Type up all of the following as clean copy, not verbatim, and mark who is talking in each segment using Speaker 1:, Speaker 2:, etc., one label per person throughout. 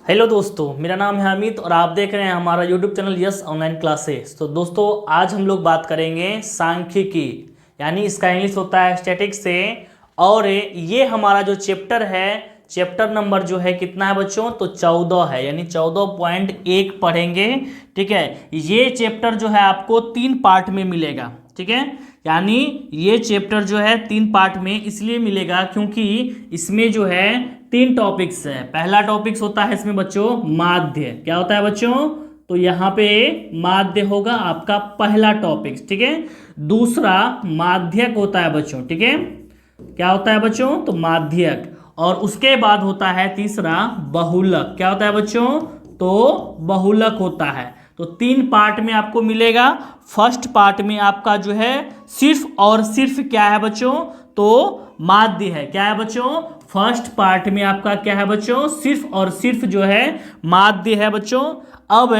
Speaker 1: Hello दोस्तों, मेरा नाम है अमित और आप देख रहे हैं हमारा YouTube channel yes online classes. तो दोस्तों आज हम लोग बात करेंगे सांख्यिकी, यानी इसका इंग्लिश होता है स्टैटिक्स से। और ये हमारा जो चैप्टर है, चैप्टर नंबर जो है कितना है बच्चों, तो 14 है, यानी 14.1 पढ़ेंगे। ठीक है, ये चैप्टर जो है आपको 3 पार्ट में मिलेगा। ठीक है, यानी ये चैप्टर जो है 3 पार्ट में इसलिए मिलेगा क्योंकि इसमें जो है 3 टॉपिक्स है। पहला टॉपिक्स होता है इसमें बच्चों माध्य। क्या होता है बच्चों, तो यहाँ पे माध्य होगा आपका पहला टॉपिक्स। ठीक है, दूसरा माध्यक होता है बच्चों। ठीक है, क्या होता है बच्चों, तो माध्यक। और उसके बाद होता है तीसरा बहुलक। क्या होता है बच्चों, तो बहुलक होता है। तो 3 पार्ट में आपको मिलेगा। फर्स्ट पार्ट में आपका जो है सिर्फ और सिर्फ क्या है बच्चों, तो माध्य है। क्या है बच्चों, फर्स्ट पार्ट में आपका क्या है बच्चों, सिर्फ और सिर्फ जो है माध्य है बच्चों। अब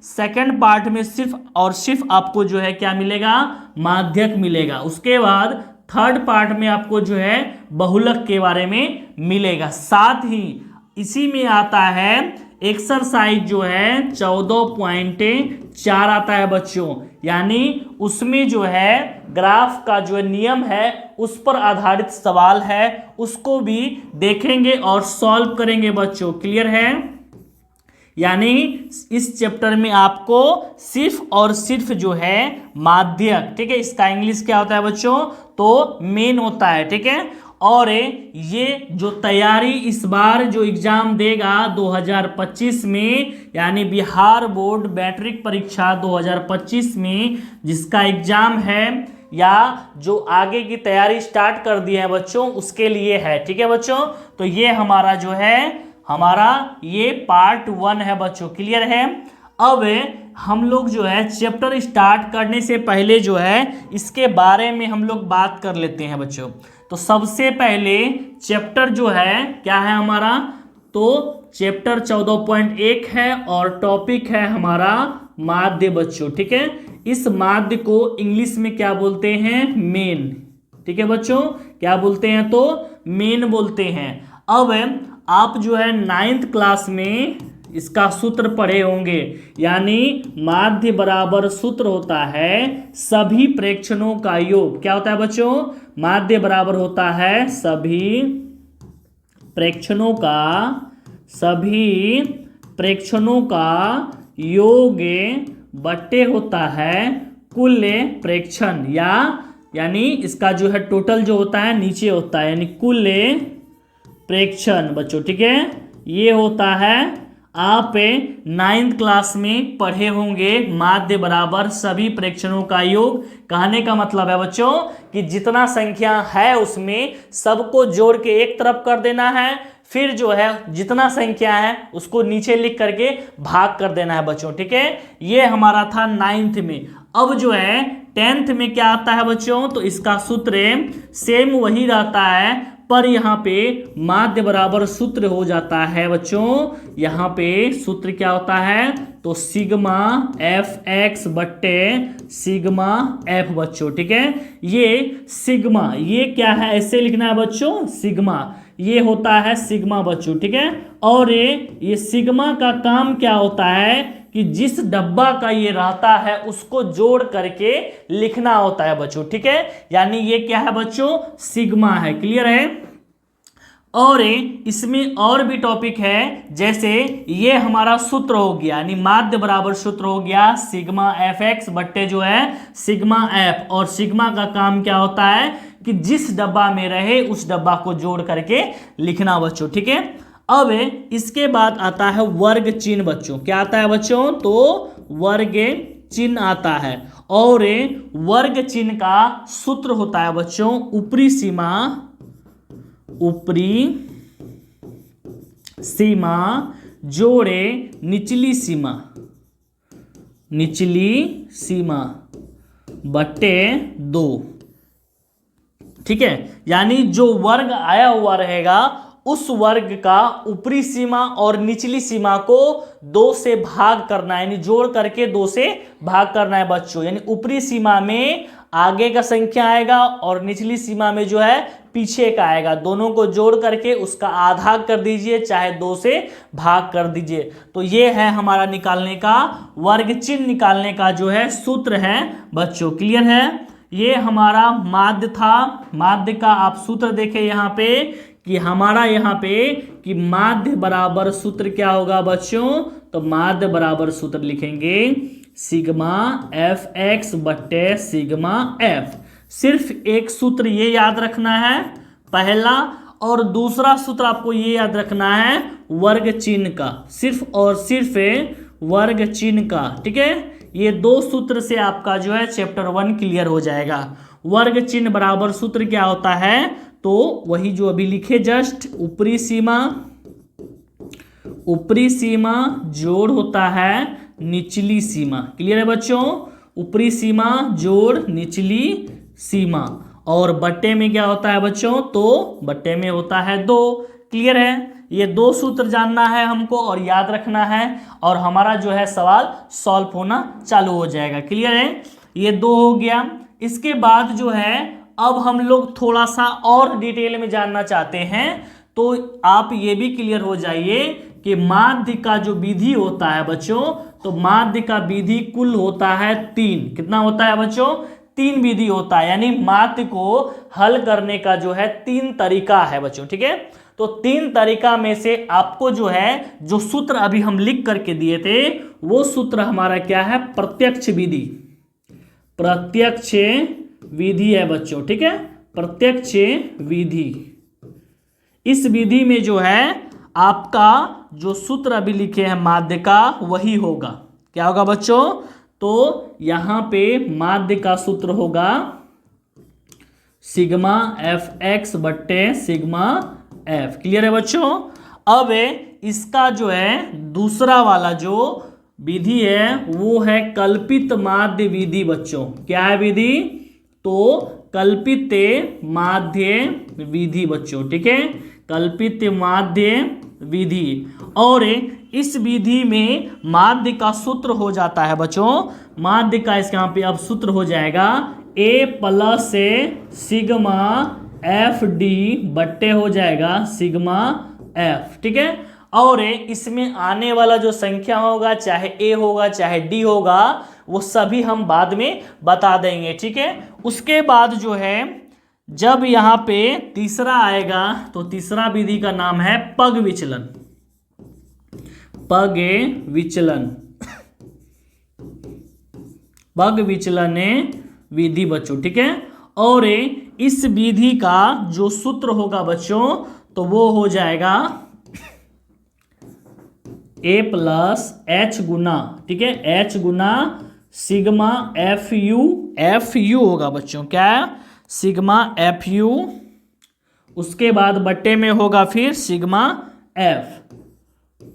Speaker 1: सेकंड पार्ट में सिर्फ और सिर्फ आपको जो है क्या मिलेगा, माध्यक मिलेगा। उसके बाद थर्ड पार्ट में आपको जो है बहुलक के बारे में मिलेगा। साथ ही इसी में आता है एक्सरसाइज जो है 14.4 आता है बच्चों, यानी उसमें जो है ग्राफ का जो नियम है उस पर आधारित सवाल है, उसको भी देखेंगे और सॉल्व करेंगे बच्चों। क्लियर है, यानी इस चैप्टर में आपको सिर्फ और सिर्फ जो है माध्यक, ठीक है, इसका इंग्लिश क्या होता है बच्चों, तो मेन होता है। ठीक है, और ये जो तैयारी इस बार जो एग्जाम देगा 2025 में, यानी बिहार बोर्ड मैट्रिक परीक्षा 2025 में जिसका एग्जाम है या जो आगे की तैयारी स्टार्ट कर दी है बच्चों, उसके लिए है। ठीक है बच्चों, तो ये हमारा जो है ये पार्ट 1 है बच्चों। क्लियर है। अब हम लोग जो है चैप्टर स्टार्ट करने से पहले जो है इसके बारे में हम लोग बात कर लेते हैं बच्चों। तो सबसे पहले चैप्टर जो है क्या है हमारा, तो चैप्टर 14.1 है और टॉपिक है हमारा माध्य बच्चों। ठीक है, इस माध्य को इंग्लिश में क्या बोलते हैं, मेन। ठीक है बच्चों, क्या बोलते हैं, तो मेन बोलते हैं। अब आप जो है 9th क्लास में इसका सूत्र पढ़े होंगे, यानी माध्य बराबर सूत्र होता है सभी प्रेक्षणों का योग। क्या होता है बच्चों, माध्य बराबर होता है सभी प्रेक्षणों का योग बट्टे होता है कुल प्रेक्षण, यानी इसका जो है टोटल जो होता है नीचे होता है, यानी कुल प्रेक्षण बच्चों। ठीक है, ये होता है, आप 9th क्लास में पढ़े होंगे माध्य बराबर सभी प्रेक्षणों का योग। कहने का मतलब है बच्चों कि जितना संख्या है उसमें सबको जोड़ के एक तरफ कर देना है, फिर जो है जितना संख्या है उसको नीचे लिख करके भाग कर देना है बच्चों। ठीक है, ये हमारा था 9th में। अब जो है 10th में क्या आता है बच्चों, तो इसका सूत्र सेम वही रहता है, पर यहाँ पे माध्य बराबर सूत्र हो जाता है बच्चों। यहाँ पे सूत्र क्या होता है, तो सिग्मा एफ एक्स बट्टे सिग्मा एफ बच्चों। ठीक है, ये सिग्मा, ये क्या है, ऐसे लिखना है बच्चों, सिग्मा, ये होता है सिग्मा बच्चों। ठीक है, और ये सिग्मा का काम क्या होता है कि जिस डब्बा का ये रहता है उसको जोड़ करके लिखना होता है बच्चों। ठीक है, यानी ये क्या है बच्चों, सिग्मा है। क्लियर है। और इसमें और भी टॉपिक है, जैसे ये हमारा सूत्र हो गया, यानी माध्य बराबर सूत्र हो गया सिग्मा एफ एक्स बट्टे जो है सिग्मा एफ, और सिग्मा का काम क्या होता है कि जिस डब्बा में रहे उस डब्बा को जोड़ करके लिखना बच्चों। ठीक है, अब इसके बाद आता है वर्ग चिन्ह बच्चों। क्या आता है बच्चों, तो वर्ग चिन्ह आता है, और वर्ग चिन्ह का सूत्र होता है बच्चों ऊपरी सीमा जोड़े निचली सीमा बट्टे 2। ठीक है, यानी जो वर्ग आया हुआ रहेगा उस वर्ग का ऊपरी सीमा और निचली सीमा को 2 से भाग करना है, यानी जोड़ करके 2 से भाग करना है बच्चों। यानी ऊपरी सीमा में आगे का संख्या आएगा और निचली सीमा में जो है पीछे का आएगा। दोनों को जोड़ करके उसका आधा कर दीजिए, चाहे 2 से भाग कर दीजिए। तो ये है हमारा निकालने का, वर्ग चिन्ह निकालने का जो है सूत्र है बच्चों। क्लियर है? ये हमारा माध्य था। माध्य का आप सूत्र देखें यहाँ पे कि हमारा यहाँ पे कि माध्य बराबर सूत्र क्या होगा बच्चों? तो माध्य बराबर सूत्र लिखेंगे सिग्मा एफ एक्स बट्टे सिग्मा एफ। सिर्फ एक सूत्र ये याद रखना है पहला, और दूसरा सूत्र आपको ये याद रखना है वर्ग चिन्ह का, सिर्फ और सिर्फ वर्ग चिन्ह का। ठीक है, ये 2 सूत्र से आपका जो है चैप्टर 1 क्लियर हो जाएगा। वर्ग चिन्ह बराबर सूत्र क्या होता है? तो वही जो अभी लिखे जस्ट, ऊपरी सीमा जोड़ होता है निचली सीमा। क्लियर है बच्चों? ऊपरी सीमा जोड़ निचली सीमा। और बट्टे में क्या होता है बच्चों? तो बट्टे में होता है 2। क्लियर है? ये 2 सूत्र जानना है हमको और याद रखना है, और हमारा जो है सवाल सॉल्व होना चालू हो जाएगा। क्लियर है? ये 2 हो गया। इसके बाद जो है अब हम लोग थोड़ा सा और डिटेल में जानना चाहते हैं, तो आप ये भी क्लियर हो जाइए कि माध्य का जो विधि होता है बच्चों, तो माध्य का विधि कुल होता है 3। कितना होता है बच्चों? 3 विधि होता है, यानी माध्य को हल करने का जो है 3 तरीका है बच्चों। ठीक है, तो 3 तरीका में से आपको जो है जो सूत्र अभी हम लिख करके दिए थे वो सूत्र हमारा क्या है? प्रत्यक्ष विधि। प्रत्यक्ष विधि है बच्चों। ठीक है, प्रत्यक्ष विधि। इस विधि में जो है आपका जो सूत्र अभी लिखे हैं माध्य का वही होगा। क्या होगा बच्चों? तो यहां पे माध्य का सूत्र होगा सिग्मा एफ एक्स बट्टे सिग्मा एफ। क्लियर है बच्चों? अब इसका जो है दूसरा वाला जो विधि है वो है कल्पित माध्य विधि बच्चों। क्या है विधि? तो कल्पित माध्य विधि बच्चों। ठीक है, कल्पित माध्य विधि। और इस विधि में माध्य का सूत्र हो जाता है बच्चों, माध्य का इसके यहाँ पे अब सूत्र हो जाएगा a plus sigma F D बट्टे हो जाएगा सिग्मा एफ। ठीक है, और इसमें आने वाला जो संख्या होगा, चाहे a होगा चाहे d होगा, वो सभी हम बाद में बता देंगे। ठीक है, उसके बाद जो है जब यहाँ पे तीसरा आएगा तो तीसरा विधि का नाम है पग विचलन। पग विचलन, पग विचलन विधि बच्चों। ठीक है, और इस विधि का जो सूत्र होगा बच्चों तो वो हो जाएगा a प्लस एच गुना, ठीक है, H Guna sigma F you होगा बच्चों। क्या? Sigma F you. उसके बाद बट्टे में होगा फिर सिग्मा एफ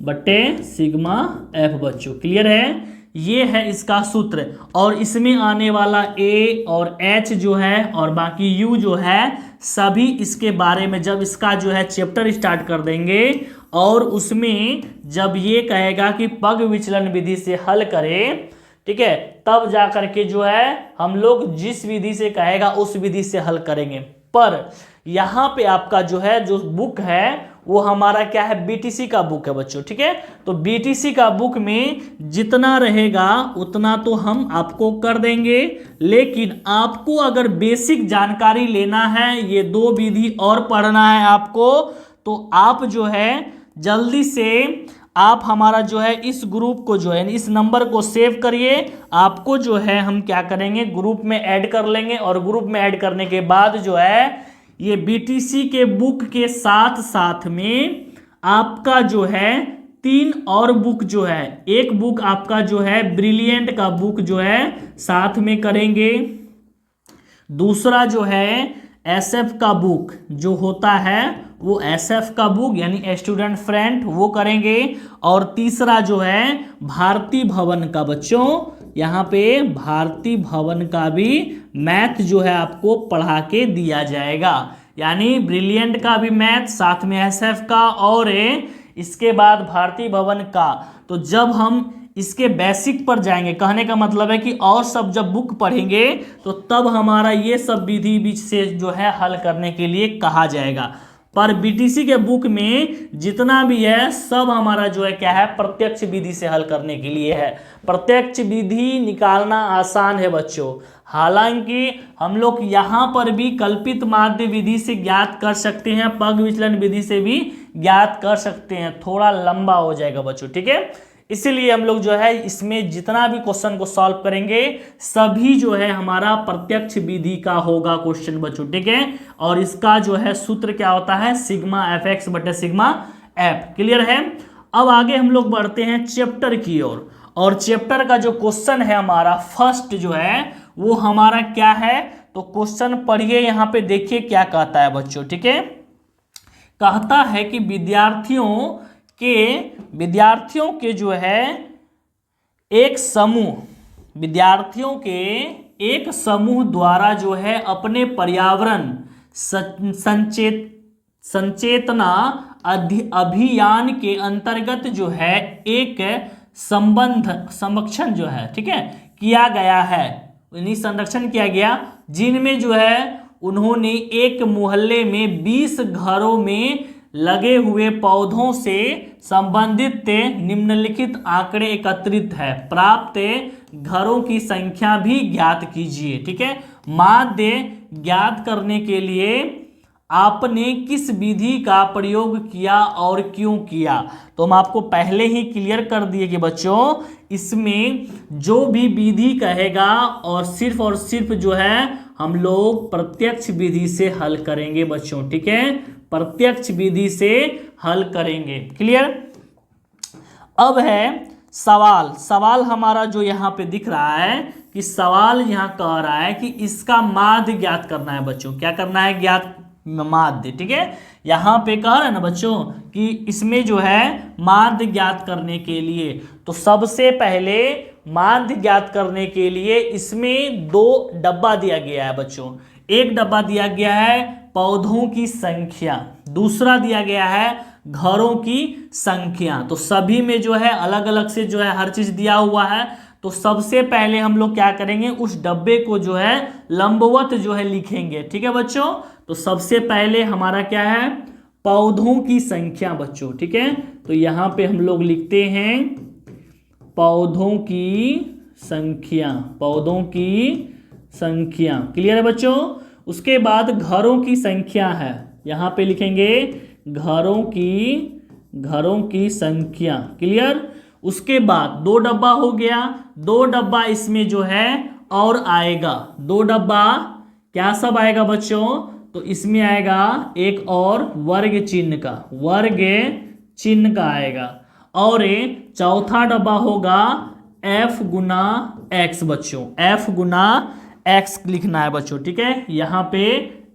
Speaker 1: बट्टे सिग्मा एफ बच्चों। क्लियर है? ये है इसका सूत्र। और इसमें आने वाला ए और एच जो है और बाकी यू जो है, सभी इसके बारे में जब इसका जो है चैप्टर स्टार्ट कर देंगे और उसमें जब ये कहेगा कि पग विचलन विधि से हल करें, ठीक है, तब जा करके जो है हम लोग जिस विधि से कहेगा उस विधि से हल करेंगे। पर यहाँ पे आपका जो है जो बुक है वो हमारा क्या है? बीटीसी का बुक है बच्चों। ठीक है, तो बीटीसी का बुक में जितना रहेगा उतना तो हम आपको कर देंगे, लेकिन आपको अगर बेसिक जानकारी लेना है, ये 2 विधि और पढ़ना है आपको, तो आप जो है जल्दी से आप हमारा जो है इस ग्रुप को जो है इस नंबर को सेव करिए। आपको जो है हम क्या करेंगे, ग्रुप में ऐड कर लेंगे, और ग्रुप में ऐड करने के बाद जो है ये बीटीसी के बुक के साथ साथ में आपका जो है 3 और बुक जो है, एक बुक आपका जो है ब्रिलियंट का बुक जो है साथ में करेंगे, दूसरा जो है एसएफ का बुक जो होता है वो एसएफ का बुक यानी स्टूडेंट फ्रेंड वो करेंगे, और तीसरा जो है भारती भवन का बच्चों, यहाँ पे भारती भवन का भी मैथ जो है आपको पढ़ा के दिया जाएगा, यानी ब्रिलियंट का भी मैथ साथ में एसएफ का और इसके बाद भारती भवन का। तो जब हम इसके बेसिक पर जाएंगे। कहने का मतलब है कि और सब जब बुक पढ़ेंगे तो तब हमारा ये सब विधि बीच से जो है हल करने के लिए कहा जाएगा। पर बीटीसी के बुक में जितना भी है सब हमारा जो है क्या है, प्रत्यक्ष विधि से हल करने के लिए है। प्रत्यक्ष विधि निकालना आसान है बच्चों, हालांकि हम लोग यहाँ पर भी कल्पित माध्य विधि से ज्ञात कर सकते हैं, पग विचलन विधि से भी ज्ञात कर सकते हैं, थोड़ा लंबा हो जाएगा बच्चों, ठीक है। इसीलिए हम लोग जो है इसमें जितना भी क्वेश्चन को सॉल्व करेंगे सभी जो है हमारा प्रत्यक्ष विधि का होगा क्वेश्चन बच्चों, ठीक है। और इसका जो है सूत्र क्या होता है, सिग्मा एफ एक्स बटे सिग्मा एफ। क्लियर है। अब आगे हम लोग बढ़ते हैं चैप्टर की ओर, और चैप्टर का जो क्वेश्चन है हमारा फर्स्ट जो है वो हमारा क्या है, तो क्वेश्चन पढ़िए, यहाँ पे देखिए क्या कहता है बच्चों, ठीक है। कहता है कि विद्यार्थियों के जो है एक समूह, विद्यार्थियों के एक समूह द्वारा जो है अपने पर्यावरण संचेतना अभियान के अंतर्गत जो है एक संरक्षण जो है, ठीक है, किया गया है, यानी संरक्षण किया गया, जिनमें जो है उन्होंने एक मोहल्ले में 20 घरों में लगे हुए पौधों से संबंधित निम्नलिखित आंकड़े एकत्रित है, प्राप्त घरों की संख्या भी ज्ञात कीजिए, ठीक है। माध्य ज्ञात करने के लिए आपने किस विधि का प्रयोग किया और क्यों किया, तो हम आपको पहले ही क्लियर कर दिए कि बच्चों इसमें जो भी विधि कहेगा और सिर्फ जो है हम लोग प्रत्यक्ष विधि से हल करेंगे बच्चों, ठीक है, प्रत्यक्ष विधि से हल करेंगे। क्लियर। अब है सवाल हमारा जो यहाँ पे दिख रहा है कि सवाल यहाँ कह रहा है कि इसका माध्य ज्ञात करना है बच्चों, क्या करना है, ज्ञात माध्य, ठीक है। यहाँ पे कह रहा है ना बच्चों कि इसमें जो है माध्य ज्ञात करने के लिए, तो सबसे पहले माध्य ज्ञात करने के लिए इसमें 2 डब्बा दिया गया है बच्चों। एक डब्बा दिया गया है पौधों की संख्या, दूसरा दिया गया है घरों की संख्या। तो सभी में जो है अलग अलग से जो है हर चीज दिया हुआ है। तो सबसे पहले हम लोग क्या करेंगे, उस डब्बे को जो है लंबवत जो है लिखेंगे, ठीक है बच्चों। तो सबसे पहले हमारा क्या है, पौधों की संख्या बच्चों, ठीक है। तो यहाँ पे हम लोग लिखते हैं पौधों की संख्या, पौधों की संख्या। क्लियर है बच्चों। उसके बाद घरों की संख्या है, यहाँ पे लिखेंगे घरों की संख्या। क्लियर। उसके बाद 2 डब्बा हो गया, 2 डब्बा इसमें जो है और आएगा, 2 डब्बा क्या सब आएगा बच्चों, तो इसमें आएगा एक और वर्ग चिन्ह का आएगा, और चौथा डब्बा होगा f गुना x बच्चों, f गुना x लिखना है बच्चों, ठीक है। यहाँ पे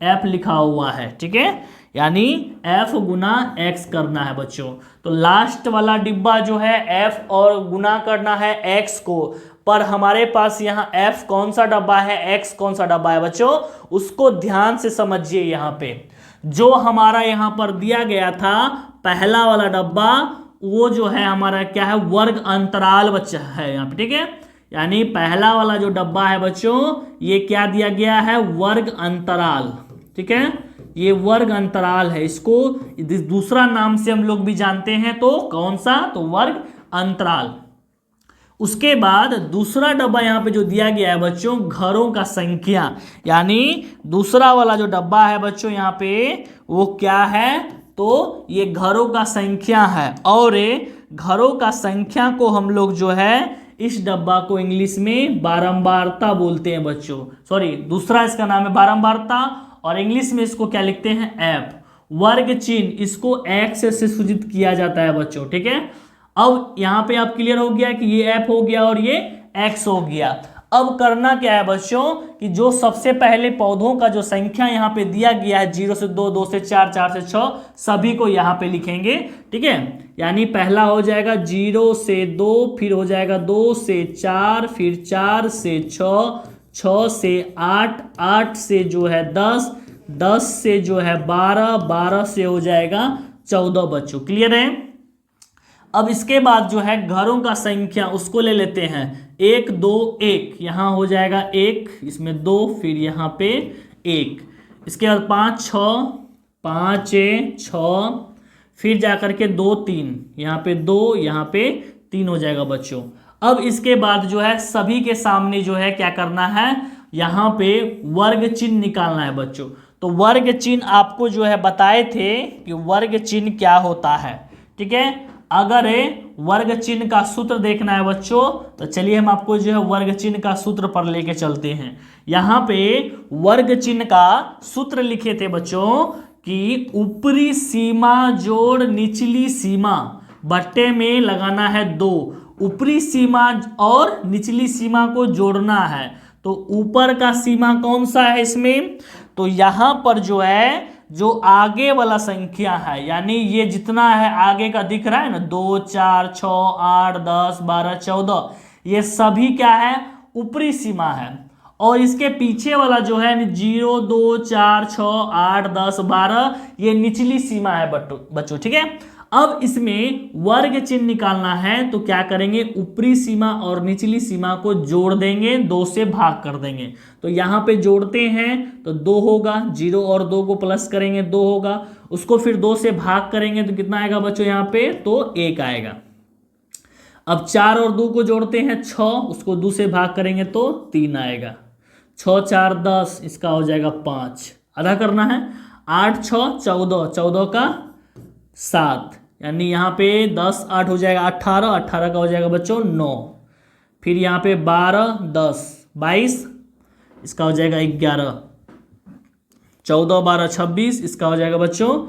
Speaker 1: f लिखा हुआ है, ठीक है, यानी f गुना x करना है बच्चों। तो लास्ट वाला डिब्बा जो है f और गुना करना है x को, पर हमारे पास यहाँ f कौन सा डब्बा है, x कौन सा डब्बा है बच्चों, उसको ध्यान से समझिए। यहाँ पे जो हमारा यहाँ पर दिया गया था पहला वाला डब्बा, वो जो है हमारा क्या है, वर्ग अंतराल बच्चा है यहाँ पे, ठीक है। यानी पहला वाला जो डब्बा है बच्चों, ये क्या दिया गया है, वर्ग अंतराल, ठीक है, ये वर्ग अंतराल है। इसको दूसरा नाम से हम लोग भी जानते हैं, तो कौन सा, तो वर्ग अंतराल। उसके बाद दूसरा डब्बा यहाँ पे जो दिया गया है बच्चों, घरों का संख्या, यानी दूसरा वाला जो डब्बा है बच्चों यहाँ पे वो क्या है, तो ये घरों का संख्या है। और घरों का संख्या को हम लोग जो है इस डब्बा को इंग्लिश में बारंबारता बोलते हैं बच्चों, सॉरी दूसरा इसका नाम है बारंबारता, और इंग्लिश में इसको क्या लिखते हैं, एफ। वर्ग चिन्ह इसको एक्स से सूचित किया जाता है बच्चों, ठीक है। अब यहाँ पे आप क्लियर हो गया कि ये एफ हो गया और ये एक्स हो गया। अब करना क्या है बच्चों कि जो सबसे पहले पौधों का जो संख्या यहाँ पे दिया गया है 0 से 2, 2 से 4, 4 से 6, सभी को यहाँ पे लिखेंगे, ठीक है। यानी पहला हो जाएगा 0 से 2, फिर हो जाएगा 2 से 4, फिर 4 से 6, 6 से 8, 8 से जो है 10, 10 से जो है 12, 12 से हो जाएगा 14 बच्चों। क्लियर है। अब इसके बाद जो है घरों का संख्या उसको ले लेते हैं 1 2 1, यहाँ हो जाएगा 1, इसमें 2, फिर यहाँ पे 1, इसके बाद 5 6, 5 6, फिर जाकर के 2 3, यहाँ पे 2, यहाँ पे 3 हो जाएगा बच्चों। अब इसके बाद जो है सभी के सामने जो है क्या करना है, यहाँ पे वर्ग चिन्ह निकालना है बच्चों। तो वर्ग चिन्ह आपको जो है बताए थे कि वर्ग चिन्ह क्या होता है, ठीक है। अगर वर्ग चिन्ह का सूत्र देखना है बच्चों तो चलिए हम आपको जो है वर्ग चिन्ह का सूत्र पर लेके चलते हैं। यहाँ पे वर्ग चिन्ह का सूत्र लिखे थे बच्चों कि ऊपरी सीमा जोड़ निचली सीमा बट्टे में लगाना है 2। ऊपरी सीमा और निचली सीमा को जोड़ना है, तो ऊपर का सीमा कौन सा है इसमें, तो यहाँ पर जो है जो आगे वाला संख्या है, यानी ये जितना है आगे का दिख रहा है ना 2 4 6 8 10 12 14, ये सभी क्या है ऊपरी सीमा है। और इसके पीछे वाला जो है 0 2 4 6 8 10 12 ये निचली सीमा है बच्चों, ठीक है। अब इसमें वर्ग चिन्ह निकालना है तो क्या करेंगे, ऊपरी सीमा और निचली सीमा को जोड़ देंगे, 2 से भाग कर देंगे। तो यहाँ पे जोड़ते हैं तो 2 होगा, 0 और 2 को प्लस करेंगे 2 होगा, उसको फिर 2 से भाग करेंगे तो कितना आएगा बच्चों यहाँ पे, तो 1 आएगा। अब 4 और 2 को जोड़ते हैं 6, उसको 2 से भाग करेंगे तो 3 आएगा। 6 4 10, इसका हो जाएगा 5, आधा करना है। 8 6 14, 14 का 7, यानी यहाँ पे 10 8 हो जाएगा 18, 18 का हो जाएगा बच्चों 9, फिर यहाँ पे 12 10 22, इसका हो जाएगा 11, 14 12 26, इसका हो जाएगा बच्चों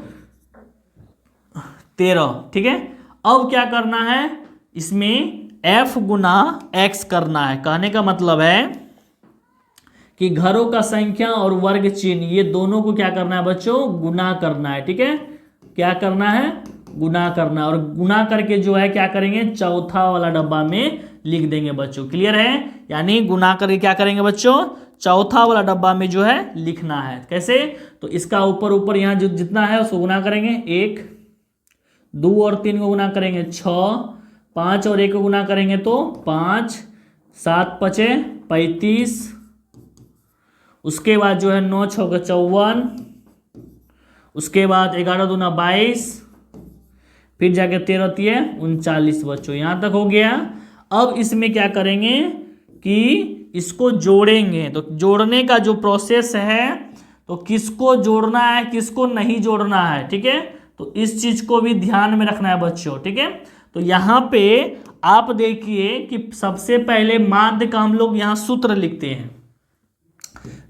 Speaker 1: 13, ठीक है। अब क्या करना है, इसमें f गुना x करना है। कहने का मतलब है कि घरों का संख्या और वर्ग चिन्ह ये दोनों को क्या करना है बच्चों, गुना करना है, ठीक है। क्या करना है, गुना करना, और गुना करके जो है क्या करेंगे, चौथा वाला डब्बा में लिख देंगे बच्चों। क्लियर है, यानी गुना करके क्या करेंगे बच्चों, चौथा वाला डब्बा में जो है लिखना है। कैसे, तो इसका ऊपर ऊपर यहाँ जो जितना है उसको गुना करेंगे, 1 2 और 3 को गुना करेंगे 6, 5 और 1 को गुना करेंगे तो 5, 7 5 35, उसके बाद जो है 9 6 54, उसके बाद 11 दूना 22, फिर जाके 13 3 39 बच्चों, यहाँ तक हो गया। अब इसमें क्या करेंगे कि इसको जोड़ेंगे, तो जोड़ने का जो प्रोसेस है तो किसको जोड़ना है किसको नहीं जोड़ना है, ठीक है। तो इस चीज को भी ध्यान में रखना है बच्चों, ठीक है। तो यहाँ पे आप देखिए कि सबसे पहले माध्य का हम लोग यहाँ सूत्र लिखते हैं।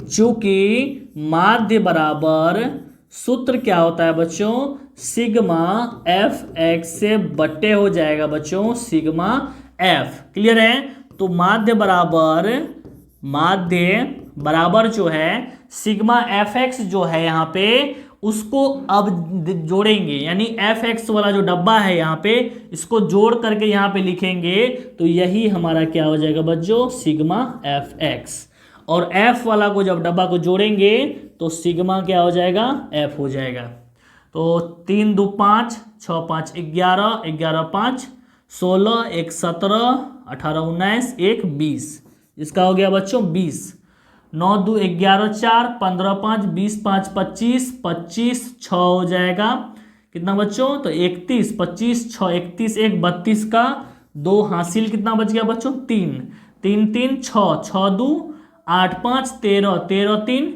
Speaker 1: चूंकि माध्य बराबर सूत्र क्या होता है बच्चों, सिग्मा एफ एक्स से बट्टे हो जाएगा बच्चों सिग्मा एफ। क्लियर है, तो माध्य बराबर जो है सिग्मा एफ एक्स जो है यहाँ पे उसको अब जोड़ेंगे, यानी एफ एक्स वाला जो डब्बा है यहाँ पे इसको जोड़ करके यहाँ पे लिखेंगे तो यही हमारा क्या हो जाएगा बच्चों, सिग्मा एफ एक्स। और f वाला को जब डब्बा को जोड़ेंगे तो सिग्मा क्या हो जाएगा, f हो जाएगा। तो 3 2 5 6 5 11, 11 5 16, 1 17, 18 19, 1 20, इसका हो गया बच्चों 20। 9 2 11 4, 15 5 20 5 25, 25 6 हो जाएगा कितना बच्चों, तो 31, 25 6 31, 1 32 का 2 हासिल, कितना बच गया बच्चों 3 3 3 6 6 2 8 5 13, 13 3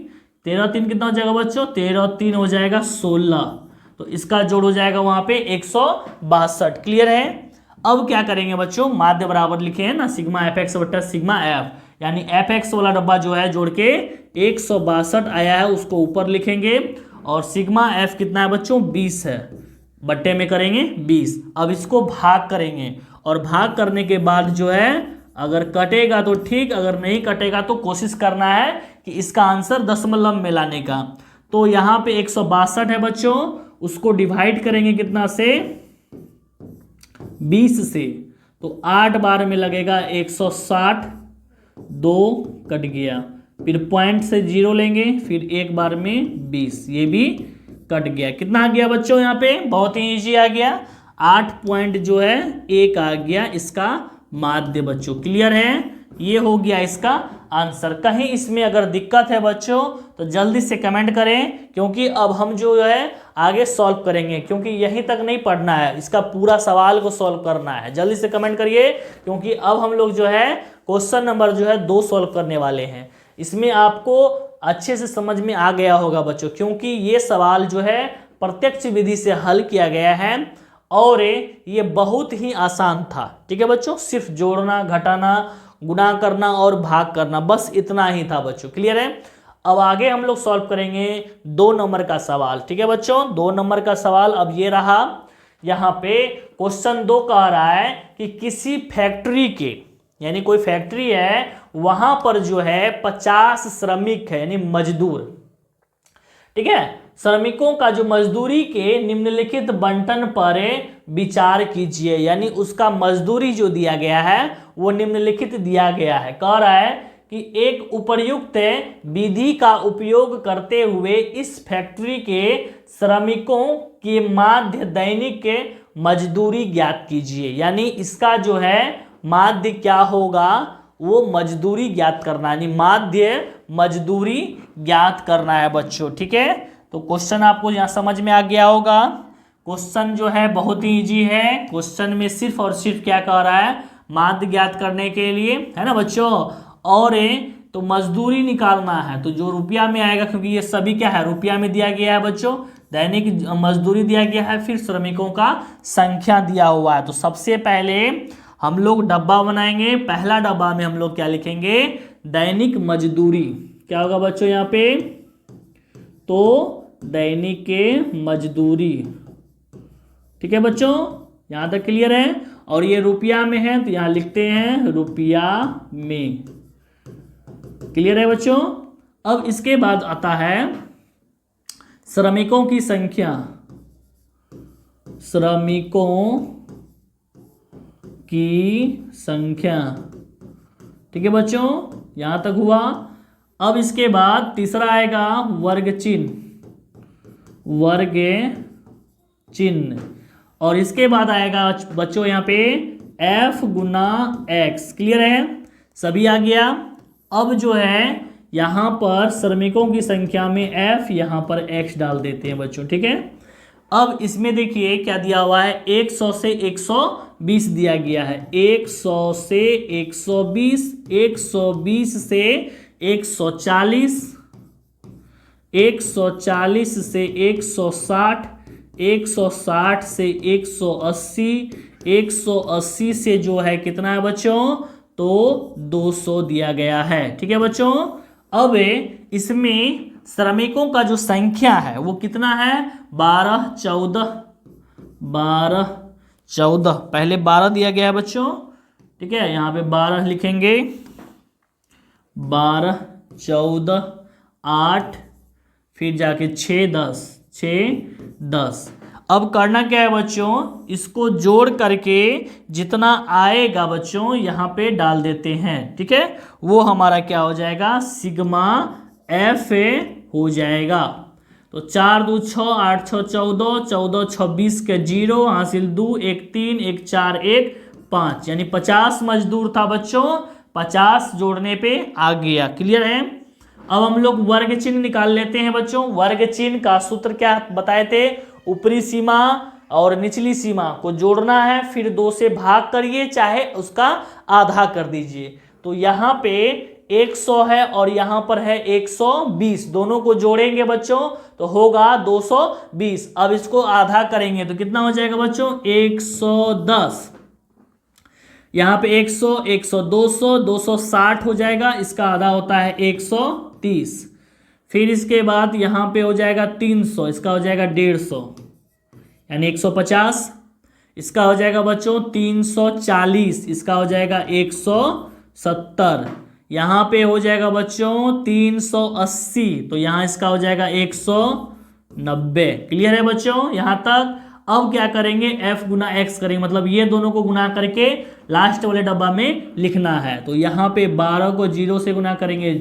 Speaker 1: 13 3 कितना हो जाएगा बच्चों, 13 3 हो जाएगा 16, तो इसका जोड़ हो जाएगा वहां पे 162। क्लियर है। अब क्या करेंगे बच्चों, माध्य बराबर लिखे हैं ना सिग्मा एफ एक्स बट्टा सिग्मा एफ, यानी एफ एक्स वाला डब्बा जो है जोड़ के 162 आया है उसको ऊपर लिखेंगे, और सिग्मा एफ कितना है बच्चों 20 है, बट्टे में करेंगे 20। अब इसको भाग करेंगे, और भाग करने के बाद जो है अगर कटेगा तो ठीक, अगर नहीं कटेगा तो कोशिश करना है कि इसका आंसर दशमलव में लाने का। तो यहाँ पे 162 है बच्चों, उसको डिवाइड करेंगे कितना से, 20 से, तो 8 बार में लगेगा 160, 2 कट गया, फिर पॉइंट से 0 लेंगे, फिर एक बार में 20, ये भी कट गया। कितना आ गया बच्चों यहाँ पे, बहुत ही ईजी आ गया। 8 पॉइंट जो है 1 आ गया इसका माध्य बच्चों। क्लियर है, ये हो गया इसका आंसर। कहीं इसमें अगर दिक्कत है बच्चों तो जल्दी से कमेंट करें, क्योंकि अब हम जो है आगे सॉल्व करेंगे, क्योंकि यहीं तक नहीं पढ़ना है, इसका पूरा सवाल को सॉल्व करना है। जल्दी से कमेंट करिए, क्योंकि अब हम लोग जो है क्वेश्चन नंबर जो है 2 सॉल्व करने वाले हैं। इसमें आपको अच्छे से समझ में आ गया होगा बच्चों, क्योंकि ये सवाल जो है प्रत्यक्ष विधि से हल किया गया है और ये बहुत ही आसान था। ठीक है बच्चों, सिर्फ जोड़ना, घटाना, गुणा करना और भाग करना, बस इतना ही था बच्चों। क्लियर है। अब आगे हम लोग सॉल्व करेंगे 2 नंबर का सवाल। ठीक है बच्चों, 2 नंबर का सवाल अब ये रहा। यहाँ पे क्वेश्चन 2 कह रहा है कि किसी फैक्ट्री के, यानी कोई फैक्ट्री है, वहां पर जो है 50 श्रमिक है, यानी मजदूर। ठीक है, श्रमिकों का जो मजदूरी के निम्नलिखित बंटन पर विचार कीजिए, यानी उसका मजदूरी जो दिया गया है वो निम्नलिखित दिया गया है। कह रहा है कि एक उपर्युक्त विधि का उपयोग करते हुए इस फैक्ट्री के श्रमिकों के माध्य दैनिक मजदूरी ज्ञात कीजिए, यानी इसका जो है माध्य क्या होगा, वो मजदूरी ज्ञात करना है, यानी माध्य मजदूरी ज्ञात करना है बच्चों। ठीक है, तो क्वेश्चन आपको यहाँ समझ में आ गया होगा। क्वेश्चन जो है बहुत ही इजी है। क्वेश्चन में सिर्फ और सिर्फ क्या कह रहा है, माध्य ज्ञात करने के लिए, है ना बच्चों, और तो मजदूरी निकालना है, तो जो रुपया में आएगा, क्योंकि ये सभी क्या है रुपया में दिया गया है बच्चों, दैनिक मजदूरी दिया गया है, फिर श्रमिकों का संख्या दिया हुआ है। तो सबसे पहले हम लोग डब्बा बनाएंगे। पहला डब्बा में हम लोग क्या लिखेंगे, दैनिक मजदूरी। क्या होगा बच्चों यहाँ पे, तो दैनिक मजदूरी। ठीक है बच्चों, यहां तक क्लियर है। और ये रुपया में है तो यहां लिखते हैं रुपया में। क्लियर है बच्चों। अब इसके बाद आता है श्रमिकों की संख्या। श्रमिकों की संख्या। ठीक है बच्चों, यहां तक हुआ। अब इसके बाद तीसरा आएगा वर्ग चिन्ह। वर्ग चिन्ह। और इसके बाद आएगा बच्चों यहाँ पे F गुना X। क्लियर है, सभी आ गया। अब जो है यहाँ पर श्रमिकों की संख्या में F, यहाँ पर X डाल देते हैं बच्चों। ठीक है, अब इसमें देखिए क्या दिया हुआ है, 100 से 120 दिया गया है। 100 से 120, 120 से 140, 140 से 160, 160 से 180, 180 से जो है कितना है बच्चों, तो 200 दिया गया है। ठीक है बच्चों, अब इसमें श्रमिकों का जो संख्या है वो कितना है, 12, 14, 12, 14। पहले 12 दिया गया है बच्चों। ठीक है, यहाँ पे 12 लिखेंगे, 12, 14, 8, फिर जाके 6, 10, 6, 10। अब करना क्या है बच्चों, इसको जोड़ करके जितना आएगा बच्चों यहाँ पे डाल देते हैं। ठीक है, वो हमारा क्या हो जाएगा, सिग्मा F हो जाएगा। तो 4 2 6, 8 6 14, 14 26 के 0 हासिल 2, 1 3, 1 4, 1 5, यानी 50 मजदूर था बच्चों। 50 जोड़ने पे आ गया। क्लियर है। अब हम लोग वर्ग चिन्ह निकाल लेते हैं बच्चों। वर्ग चिन्ह का सूत्र क्या बताए थे, ऊपरी सीमा और निचली सीमा को जोड़ना है, फिर 2 से भाग करिए, चाहे उसका आधा कर दीजिए। तो यहाँ पे 100 है और यहाँ पर है 120, दोनों को जोड़ेंगे बच्चों तो होगा 220। अब इसको आधा करेंगे तो कितना हो जाएगा बच्चों, 110। यहाँ पे 100, 100, 200, 260 हो जाएगा, इसका आधा होता है 130। फिर इसके बाद यहाँ पे हो जाएगा 300, इसका हो जाएगा 150, यानी 150। इसका हो जाएगा बच्चों 340, इसका हो जाएगा 170। यहाँ पे हो जाएगा बच्चों 380, तो यहाँ इसका हो जाएगा 190। क्लियर है बच्चों यहाँ तक। अब क्या करेंगे, F गुना X करेंगे, मतलब ये दोनों को गुना करके लास्ट वाले डब्बा में लिखना है। तो यहाँ पे 12 को 0 से गुना करेंगे,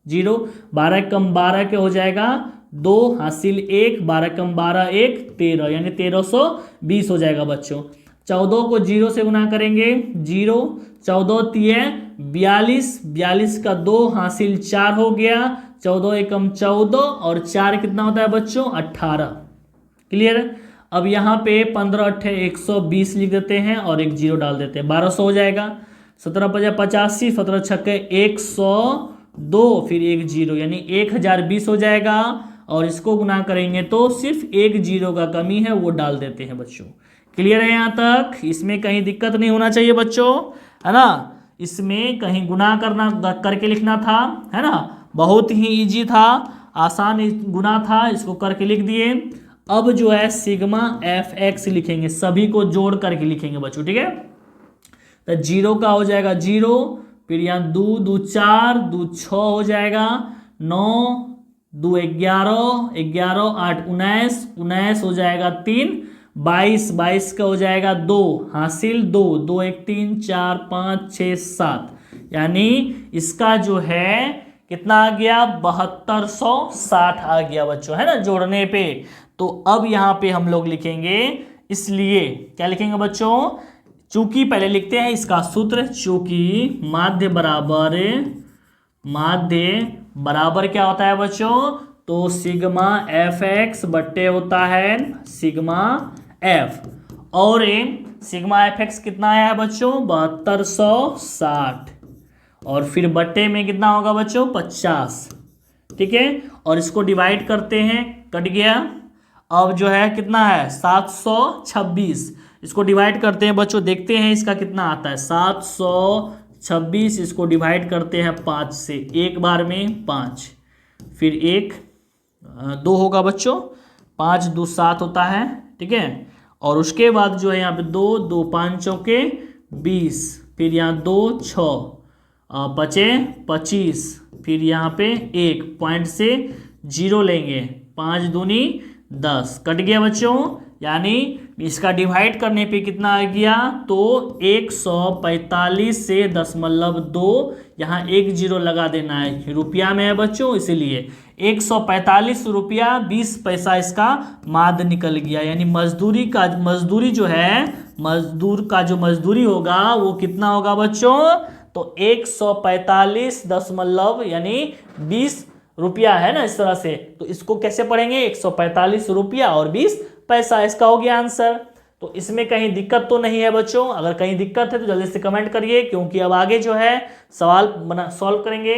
Speaker 1: 0, 12 कम 12 के हो जाएगा 2 हासिल 1, 12 कम 12 1 13, यानी 1320 हो जाएगा बच्चों। 14 को 0 से गुना करेंगे, 0, 14 तिये 42, 42 का 2 हासिल 4 हो गया, 14 एकम 14 और 4 कितना होता है बच्चों 18। क्लियर। अब यहाँ पे 15 अट्ठे 120 लिख देते हैं और एक 0 डाल देते हैं, 1200 हो जाएगा। 17 पचा 85, 17 छक्के 102, फिर एक 0 यानी 1020 हो जाएगा। और इसको गुना करेंगे तो सिर्फ एक 0 का कमी है, वो डाल देते हैं बच्चों। क्लियर है यहाँ तक? इसमें कहीं दिक्कत नहीं होना चाहिए बच्चों, है ना। इसमें कहीं गुना करना करके लिखना था, है ना, बहुत ही इजी था, आसान गुना था, इसको करके लिख दिए। अब जो है सिग्मा एफ एक्स लिखेंगे, सभी को जोड़ करके लिखेंगे बच्चों, ठीक है। तो 0 का हो जाएगा 0, फिर यहाँ 2 2 4, 2 6 हो जाएगा, 9 2 11, 11 8 19, 19 हो जाएगा 3, 22 22 का हो जाएगा 2 हासिल 2, 2 1 3 4 5 6 7, यानी इसका जो है कितना आ गया 7260 आ गया बच्चों, है ना, जोड़ने पे। तो अब यहाँ पे हम लोग लिखेंगे, इसलिए क्या लिखेंगे बच्चों, चूंकि पहले लिखते हैं इसका सूत्र, चूंकि माध्य बराबर क्या होता है बच्चों, तो सिग्मा एफ एक्स बट्टे होता है सिग्मा एफ, और सिग्मा एफ एक्स कितना आया है बच्चों 7260, और फिर बट्टे में कितना होगा बच्चों 50, ठीक है। और इसको डिवाइड करते हैं, कट गया। अब जो है कितना है 726, इसको डिवाइड करते हैं बच्चों, देखते हैं इसका कितना आता है 726, इसको डिवाइड करते हैं 5 से, एक बार में 5, फिर 1 2 होगा बच्चों, 5 2 7 होता है, ठीक है। और उसके बाद जो है यहाँ पे 2 2 5 चौके 20, फिर यहाँ 2 6 बचे 25, फिर यहाँ पे 1 पॉइंट से 0 लेंगे, 5 दूनी 10, कट गया बच्चों। यानी इसका डिवाइड करने पे कितना आ गया, तो 145 से 0.2, यहाँ एक 0 लगा देना है, रुपया में है बच्चों, इसीलिए 145 रुपया 20 पैसा इसका माध्य निकल गया। यानी मजदूरी जो है, मजदूर का जो मजदूरी होगा वो कितना होगा बच्चों, तो 145 दशमलव यानी 20 रुपया, है ना, इस तरह से। तो इसको कैसे पढ़ेंगे, 145 रुपया और 20 पैसा, इसका हो गया आंसर। तो इसमें कहीं दिक्कत तो नहीं है बच्चों, अगर कहीं दिक्कत है तो जल्दी से कमेंट करिए, क्योंकि अब आगे जो है सवाल सॉल्व करेंगे,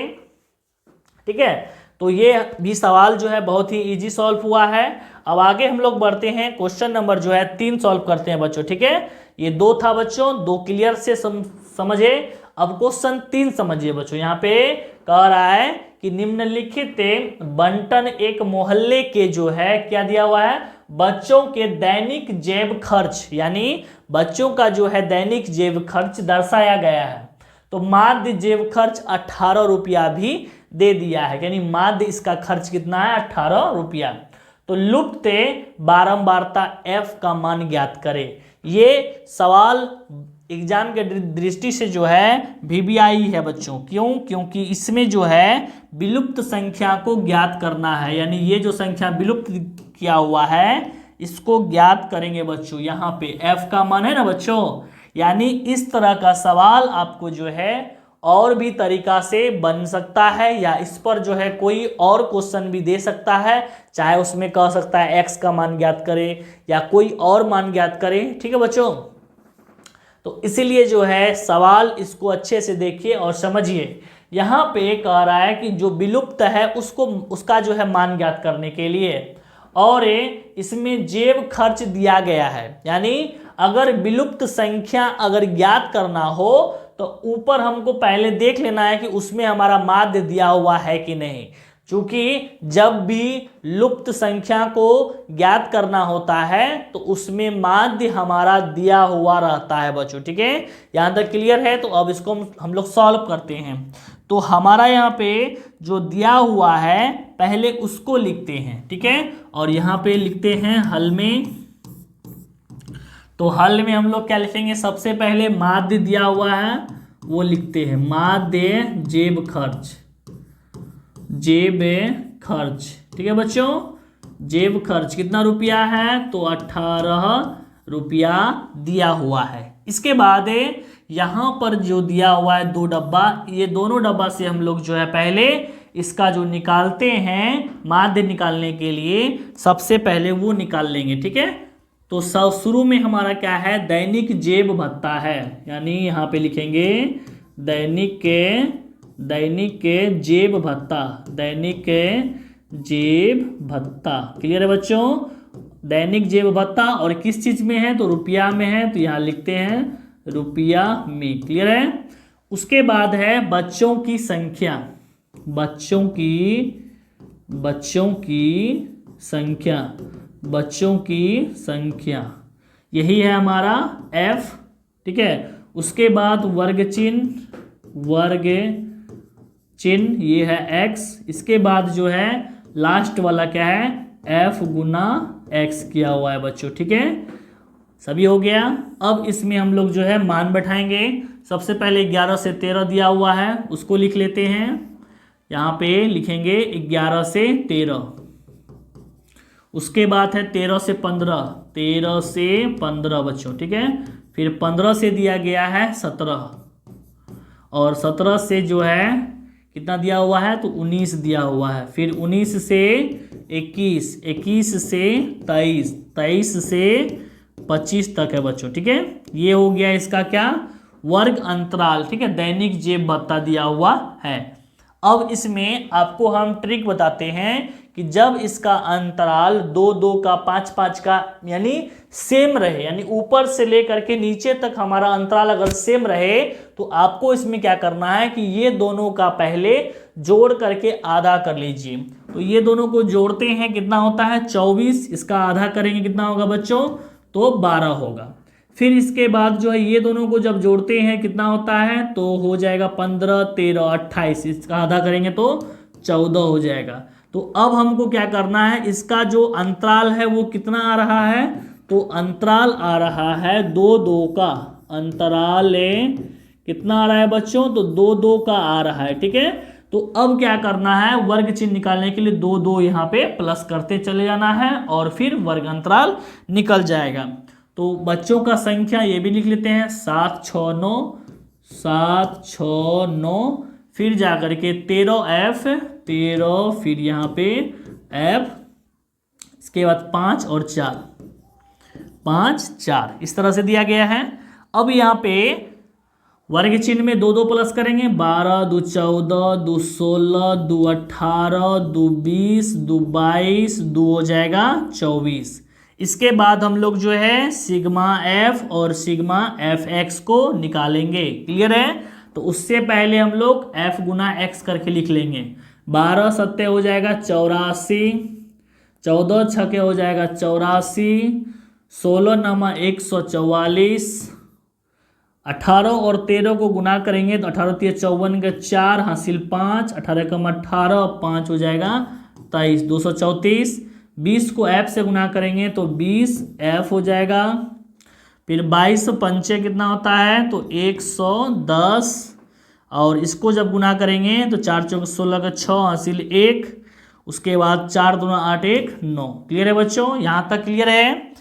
Speaker 1: ठीक है। तो ये भी सवाल जो है बहुत ही इजी सॉल्व हुआ है। अब आगे हम लोग बढ़ते हैं, क्वेश्चन नंबर जो है 3 सॉल्व करते हैं बच्चों, ठीक है। ये 2 था बच्चों, 2 क्लियर से समझे। अब क्वेश्चन 3 समझिए बच्चों। यहाँ पे कह रहा है कि निम्नलिखित बंटन एक मोहल्ले के जो है क्या दिया हुआ है, बच्चों के दैनिक जेब खर्च, यानी बच्चों का जो है दैनिक जेब खर्च दर्शाया गया है। तो माध्य जेब खर्च 18 रुपया भी दे दिया है, यानी माध्य इसका खर्च कितना है 18 रुपया। तो लुप्त बारंबारता f का मान ज्ञात करें। ये सवाल एग्जाम के दृष्टि से जो है VBI है बच्चों, क्यों, क्योंकि इसमें जो है विलुप्त संख्या को ज्ञात करना है, यानी ये जो संख्या विलुप्त किया हुआ है इसको ज्ञात करेंगे बच्चों। यहाँ पे f का मान है ना बच्चों, यानी इस तरह का सवाल आपको जो है और भी तरीका से बन सकता है, या इस पर जो है कोई और क्वेश्चन भी दे सकता है, चाहे उसमें कह सकता है x का मान ज्ञात करें या कोई और मान ज्ञात करें, ठीक है बच्चों। तो इसीलिए जो है सवाल इसको अच्छे से देखिए और समझिए। यहाँ पे कह रहा है कि जो विलुप्त है उसका जो है मान ज्ञात करने के लिए, और इसमें जेब खर्च दिया गया है, यानी अगर विलुप्त संख्या अगर ज्ञात करना हो तो ऊपर हमको पहले देख लेना है कि उसमें हमारा माध्य दिया हुआ है कि नहीं। चूंकि जब भी लुप्त संख्या को ज्ञात करना होता है तो उसमें माध्य हमारा दिया हुआ रहता है बच्चों, ठीक है। यहाँ तक क्लियर है। तो अब इसको हम लोग सॉल्व करते हैं। तो हमारा यहाँ पे जो दिया हुआ है पहले उसको लिखते हैं, ठीक है, और यहाँ पे लिखते हैं हल में। तो हल में हम लोग क्या लिखेंगे, सबसे पहले माध्य दिया हुआ है वो लिखते हैं, माध्य जेब खर्च, ठीक है बच्चों। जेब खर्च कितना रुपया है, तो 18 रुपया दिया हुआ है। इसके बाद यहाँ पर जो दिया हुआ है 2 डब्बा, ये दोनों डब्बा से हम लोग जो है पहले इसका जो निकालते हैं माध्य निकालने के लिए, सबसे पहले वो निकाल लेंगे। ठीक है, तो सब शुरू में हमारा क्या है, दैनिक जेब भत्ता है, यानी यहाँ पे लिखेंगे दैनिक के जेब भत्ता, दैनिक के जेब भत्ता। क्लियर है बच्चों, दैनिक जेब भत्ता और किस चीज में है, तो रुपया में है, तो यहाँ लिखते हैं रुपया में। क्लियर है। उसके बाद है बच्चों की संख्या, बच्चों की संख्या, यही है हमारा F। ठीक है, उसके बाद वर्ग चिन्ह ये है X। इसके बाद जो है लास्ट वाला क्या है, F गुना X किया हुआ है बच्चों। ठीक है, सभी हो गया। अब इसमें हम लोग जो है मान बैठाएंगे। सबसे पहले 11 से 13 दिया हुआ है, उसको लिख लेते हैं। यहाँ पे लिखेंगे 11 से 13। उसके बाद है 13 से 15 बच्चों। ठीक है, फिर 15 से दिया गया है 17, और 17 से जो है कितना दिया हुआ है, तो 19 दिया हुआ है। फिर 19 से 21, 21 से 23, 23 से 25 तक है बच्चों। ठीक है, ये हो गया इसका क्या, वर्ग अंतराल। ठीक है, दैनिक जेब भत्ता दिया हुआ है। अब इसमें आपको हम ट्रिक बताते हैं कि जब इसका अंतराल 2 2 का 5 5 का यानी सेम रहे, यानी ऊपर से लेकर के नीचे तक हमारा अंतराल अगर सेम रहे, तो आपको इसमें क्या करना है कि ये दोनों का पहले जोड़ करके आधा कर लीजिए। तो ये दोनों को जोड़ते हैं, कितना होता है 24, इसका आधा करेंगे कितना होगा बच्चों, तो 12 होगा। फिर इसके बाद जो है ये दोनों को जब जोड़ते हैं कितना होता है, तो हो जाएगा 15 13 28, इसका आधा करेंगे तो 14 हो जाएगा। तो अब हमको क्या करना है, इसका जो अंतराल है वो कितना आ रहा है, तो अंतराल आ रहा है 2 2 का, अंतराल कितना आ रहा है बच्चों, तो 2 2 का आ रहा है। ठीक है, तो अब क्या करना है, वर्ग चिन्ह निकालने के लिए 2 2 यहाँ पे प्लस करते चले जाना है, और फिर वर्ग अंतराल निकल जाएगा। तो बच्चों का संख्या ये भी लिख लेते हैं 7 6 9, 7 6 9, फिर जाकर के 13F 13, फिर यहाँ पे F, इसके बाद 5 और 4, 5 4, इस तरह से दिया गया है। अब यहाँ पे वर्ग चिन्ह में 2 2 प्लस करेंगे, 12 2 14 2 16 2 18 2 20 2 22 2 हो जाएगा 24। इसके बाद हम लोग जो है सिग्मा F और सिग्मा FX को निकालेंगे। क्लियर है, तो उससे पहले हम लोग F गुना X करके लिख लेंगे। 12 सत्ते हो जाएगा 84, 14 छके हो जाएगा 84, 16 नमा 144, 18 और 13 को गुना करेंगे तो 18 3 54 का 4 हासिल 5, 18 कम 18 5 हो जाएगा 23, 234। 20 को F से गुना करेंगे तो 20 F हो जाएगा। फिर 22 पंचे कितना होता है, तो 110, और इसको जब गुना करेंगे तो 4 चौक 16 का 6 हासिल 1, उसके बाद 4 दूना 8 1 9। क्लियर है बच्चों, यहाँ तक क्लियर है।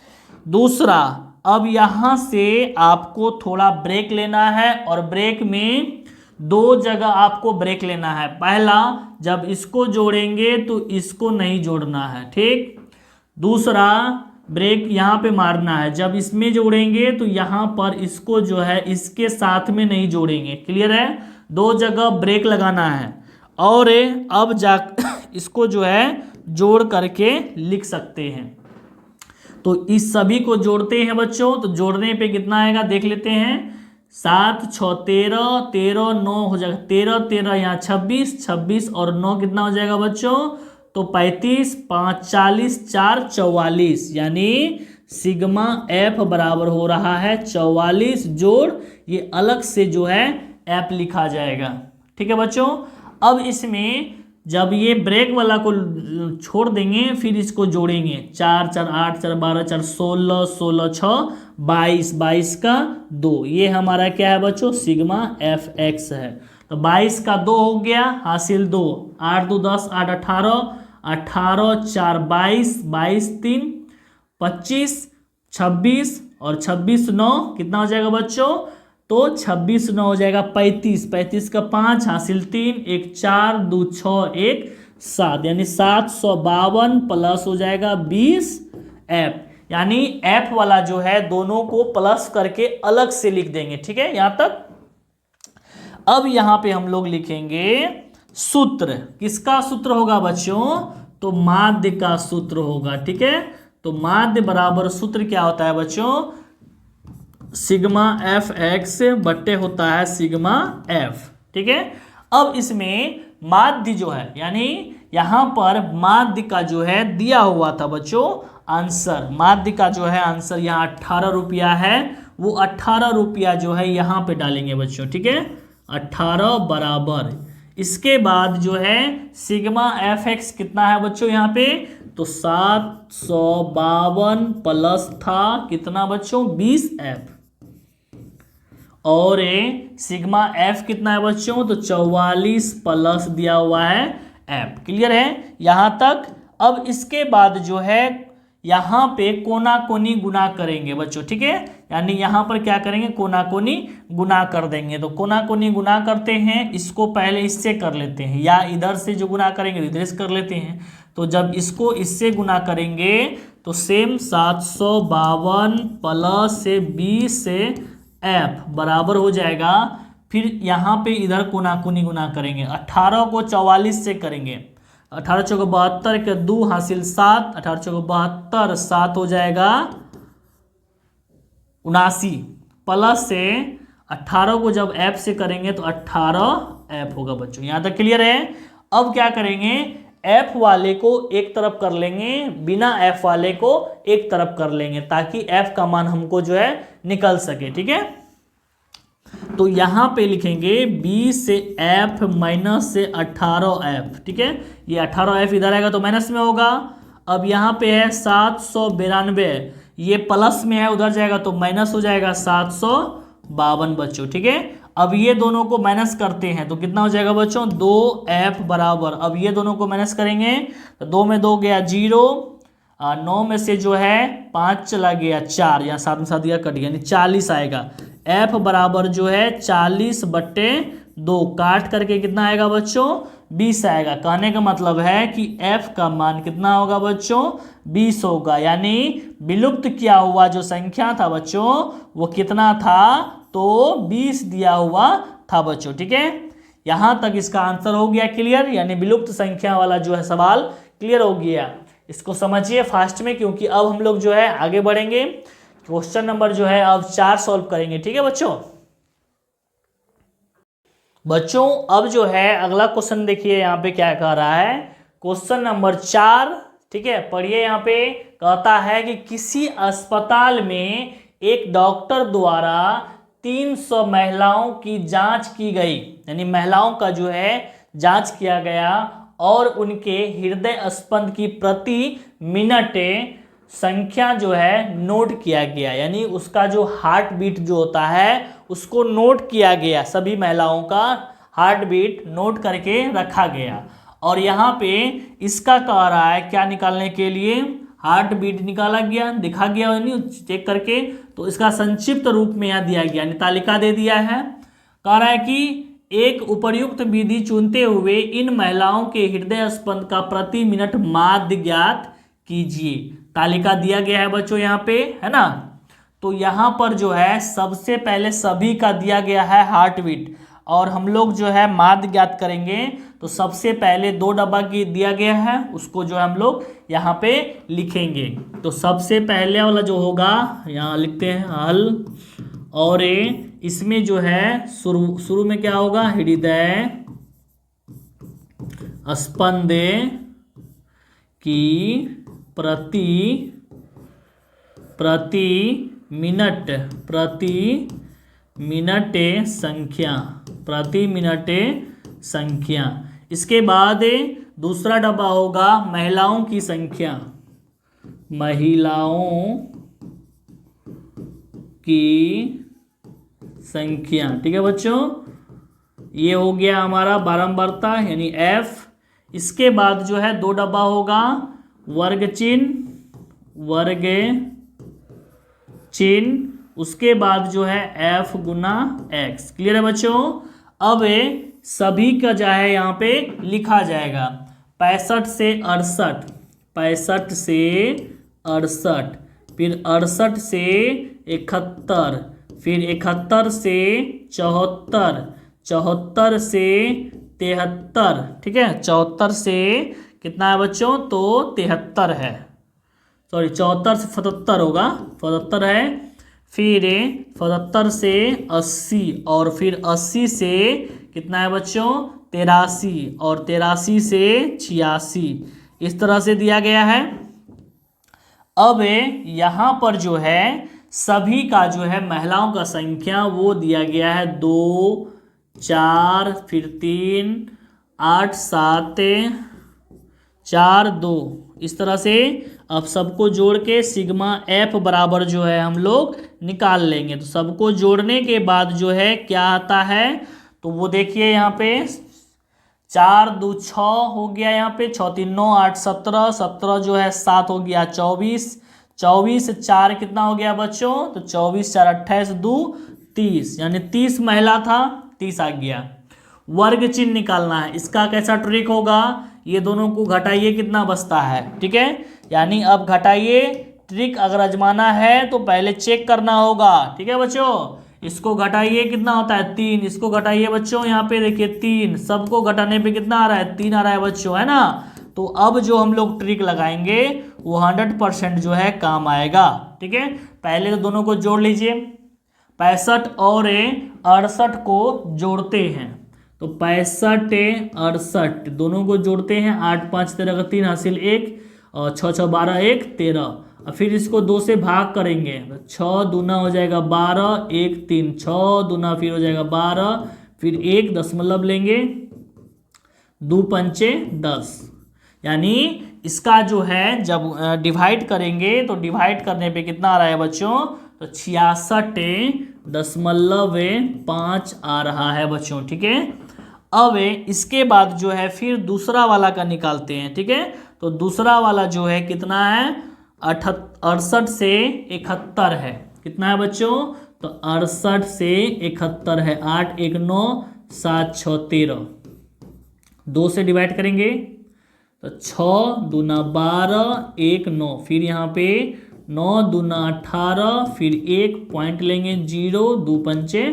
Speaker 1: दूसरा, अब यहाँ से आपको थोड़ा ब्रेक लेना है, और ब्रेक में 2 जगह आपको ब्रेक लेना है। पहला, जब इसको जोड़ेंगे तो इसको नहीं जोड़ना है। ठीक, दूसरा ब्रेक यहाँ पे मारना है, जब इसमें जोड़ेंगे तो यहाँ पर इसको जो है इसके साथ में नहीं जोड़ेंगे। क्लियर है, 2 जगह ब्रेक लगाना है। और अब जा इसको जो है जोड़ करके लिख सकते हैं। तो इस सभी को जोड़ते हैं बच्चों, तो जोड़ने पे कितना आएगा देख लेते हैं। 7 6 13, 13 9 हो जाएगा 13, 13 यहाँ 26, 26 और 9 कितना हो जाएगा बच्चों, तो 35, 5 40, 4 44, यानी सिग्मा F बराबर हो रहा है 44 जोड़ ये अलग से जो है F लिखा जाएगा। ठीक है बच्चों, अब इसमें जब ये ब्रेक वाला को छोड़ देंगे फिर इसको जोड़ेंगे। 4 4 8 4 12 4 16, 16 6 22, 22 का 2, ये हमारा क्या है बच्चों, सिग्मा FX है। तो 22 का 2 हो गया हासिल 2, 8 2 10 8 18, 18 4 22, 22 3 25, 26 और 26 9 कितना हो जाएगा बच्चों? तो 26 9 हो जाएगा 35, 35 का 5 हासिल 3, 1 4 2 6 1 7, यानी 752 प्लस हो जाएगा 20 एफ। यानी एफ वाला जो है दोनों को प्लस करके अलग से लिख देंगे। ठीक है यहां तक। अब यहां पे हम लोग लिखेंगे सूत्र। किसका सूत्र होगा बच्चों? तो माध्य का सूत्र होगा। ठीक है, तो माध्य बराबर सूत्र क्या होता है बच्चों? सिग्मा एफ एक्स बट्टे होता है सिग्मा एफ। ठीक है, अब इसमें माध्य जो है, यानी यहां पर माध्य का जो है दिया हुआ था बच्चों आंसर, माध्य का जो है आंसर यहाँ 18 रुपया है, वो 18 रुपया जो है यहाँ पे डालेंगे बच्चों। ठीक है, 18 बराबर, इसके बाद जो है सिग्मा एफ एक्स कितना है बच्चों यहाँ पे? तो 752 प्लस था कितना बच्चों? 20 एफ। और सिग्मा एफ कितना है बच्चों? तो 44 प्लस दिया हुआ है एफ। क्लियर है यहां तक। अब इसके बाद जो है यहां पे कोना कोनी गुना करेंगे बच्चों। ठीक है, यानी यहां पर क्या करेंगे? कोना कोनी गुना कर देंगे। तो कोना कोनी गुना करते हैं, इसको पहले इससे कर लेते हैं, या इधर से जो गुना करेंगे इधर से कर लेते हैं। तो जब इसको इससे गुना करेंगे तो सेम 752 प्लस से 20 से एफ बराबर हो जाएगा। फिर यहाँ पे इधर कोना कोनी गुना करेंगे, 18 को 44 से करेंगे, 18 चौको 72 के 2 हासिल 7, 18 चौको 72, 7 हो जाएगा 79 प्लस से 18 को जब एफ से करेंगे तो 18 एफ होगा बच्चों। यहाँ तक क्लियर है। अब क्या करेंगे? एफ वाले को एक तरफ कर लेंगे, बिना एफ वाले को एक तरफ कर लेंगे, ताकि एफ का मान हमको जो है निकल सके। ठीक है, तो यहां पे लिखेंगे 20 से एफ माइनस से 18 एफ। ठीक है, ये 18 एफ इधर आएगा तो माइनस में होगा। अब यहां पे है 792, ये प्लस में है, उधर जाएगा तो माइनस हो जाएगा 752 बच्चों। ठीक है, अब ये दोनों को माइनस करते हैं तो कितना हो जाएगा बच्चों? 2f बराबर, अब ये दोनों को माइनस करेंगे तो 2 में 2 गया 0, 9 में से जो है 5 चला गया 4, या 7 में 7 गया कट गया, यानी 40 आएगा। f बराबर जो है 40 बट्टे 2, काट करके कितना आएगा बच्चों? 20 आएगा। कहने का मतलब है कि f का मान कितना होगा बच्चों? 20 होगा। यानी विलुप्त किया हुआ जो संख्या था बच्चों वो कितना था? तो 20 दिया हुआ था बच्चों। ठीक है, यहां तक इसका आंसर हो गया क्लियर, यानी विलुप्त संख्या वाला जो है सवाल क्लियर हो गया। इसको समझिए फास्ट में, क्योंकि अब हम लोग जो है आगे बढ़ेंगे। क्वेश्चन नंबर जो है अब 4 सॉल्व करेंगे। ठीक है बच्चों, अब जो है अगला क्वेश्चन देखिए यहाँ पे क्या कह रहा है। क्वेश्चन नंबर 4, ठीक है, पढ़िए। यहाँ पे कहता है कि किसी अस्पताल में एक डॉक्टर द्वारा 300 महिलाओं की जांच की गई, यानी महिलाओं का जो है जांच किया गया, और उनके हृदय स्पंद की प्रति मिनट संख्या जो है नोट किया गया, यानी उसका जो हार्ट बीट जो होता है उसको नोट किया गया, सभी महिलाओं का हार्ट बीट नोट करके रखा गया। और यहाँ पे इसका कह रहा है क्या निकालने के लिए? हार्ट बीट निकाला गया, दिखा गया यानी चेक करके, तो इसका संक्षिप्त रूप में यहाँ दिया गया, तालिका दे दिया है। कह रहा है कि एक उपर्युक्त विधि चुनते हुए इन महिलाओं के हृदय स्पंद का प्रति मिनट माध्य ज्ञात कीजिए। तालिका दिया गया है बच्चों यहाँ पे, है ना। तो यहाँ पर जो है सबसे पहले सभी का दिया गया है हार्ट बीट, और हम लोग जो है माध्य ज्ञात करेंगे। तो सबसे पहले 2 डब्बा की दिया गया है, उसको जो हम लोग यहाँ पे लिखेंगे। तो सबसे पहले वाला जो होगा यहाँ लिखते हैं हल, और इसमें जो है शुरू में क्या होगा? हृदय स्पंद की प्रति मिनट संख्या। इसके बाद दूसरा डब्बा होगा महिलाओं की संख्या, ठीक है बच्चों। ये हो गया हमारा बारंबारता, यानी F। इसके बाद जो है 2 डब्बा होगा वर्ग चिन्ह, उसके बाद जो है f गुना x। क्लियर है बच्चों। अब सभी का जो है यहाँ पे लिखा जाएगा 65 से 68, 65 से 68, फिर 68 से 71, फिर 71 से 74, 74 से 73। ठीक है, 74 से कितना है बच्चों, तो 73 है, सॉरी 74 से 77 होगा, 77 है। फिर 77 से 80, और फिर 80 से कितना है बच्चों, 83, और 83 से 86। इस तरह से दिया गया है। अब यहाँ पर जो है सभी का जो है महिलाओं का संख्या वो दिया गया है 2, 4, फिर 3, 8, 7, 4, 2। इस तरह से अब सबको जोड़ के सिग्मा एफ बराबर जो है हम लोग निकाल लेंगे। तो सबको जोड़ने के बाद जो है क्या आता है, तो वो देखिए यहाँ पे 4, 2, 6 हो गया, यहाँ पे 6, 3, 9, 8, 17, 17 जो है 7 हो गया 24, 24 से 4 कितना हो गया बच्चों, तो 24, 4, 28, 2, 30, यानी 30 महिला था, 30 आ गया। वर्ग चिन्ह निकालना है। इसका कैसा ट्रिक होगा, ये दोनों को घटाइए कितना बचता है। ठीक है, यानी अब घटाइए, ट्रिक अगर आजमाना है तो पहले चेक करना होगा। ठीक है बच्चों, इसको घटाइए कितना होता है 3, इसको घटाइए बच्चों, यहाँ पे देखिए 3, सबको घटाने पे कितना आ रहा है 3 आ रहा है बच्चों, है ना। तो अब जो हम लोग ट्रिक लगाएंगे वो 100% जो है काम आएगा। ठीक है, पहले तो दोनों को जोड़ लीजिए, 65 और 68 को जोड़ते हैं, तो 65 68 दोनों को जोड़ते हैं, 8 5 13 का 3 हासिल 1, और 6 6 12 1 13। और फिर इसको 2 से भाग करेंगे, 6 दूना हो जाएगा 12, 1 3, 6 दूना फिर हो जाएगा 12, फिर 1 दशमलव लेंगे, 2 पंचे 10। यानी इसका जो है जब डिवाइड करेंगे तो डिवाइड करने पे कितना आ रहा है बच्चों, तो 66.5 आ रहा है बच्चों। ठीक है, अब इसके बाद जो है फिर दूसरा वाला का निकालते हैं। ठीक है, तो दूसरा वाला जो है कितना है, 68 से 71 है, कितना है बच्चों, तो 68 से 71 है, 8 1 9 7 6 13, 2 से डिवाइड करेंगे तो 6 दूना 12 1 9, फिर यहाँ पे 9 दूना 18, फिर 1 पॉइंट लेंगे 0, 2 पंचे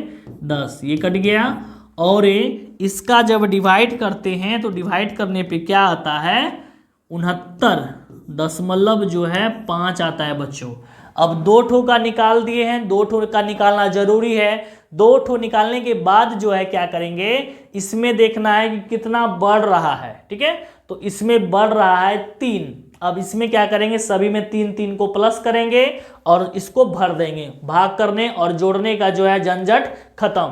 Speaker 1: 10, ये कट गया। और इसका जब डिवाइड करते हैं तो डिवाइड करने पे क्या आता है, 69.5 आता है बच्चों। अब 2 ठो का निकाल दिए हैं, 2 ठो का निकालना जरूरी है। 2 ठो निकालने के बाद जो है क्या करेंगे, इसमें देखना है कि कितना बढ़ रहा है। ठीक है, तो इसमें बढ़ रहा है 3। अब इसमें क्या करेंगे, सभी में 3 3 को प्लस करेंगे और इसको भर देंगे, भाग करने और जोड़ने का जो है झंझट खत्म।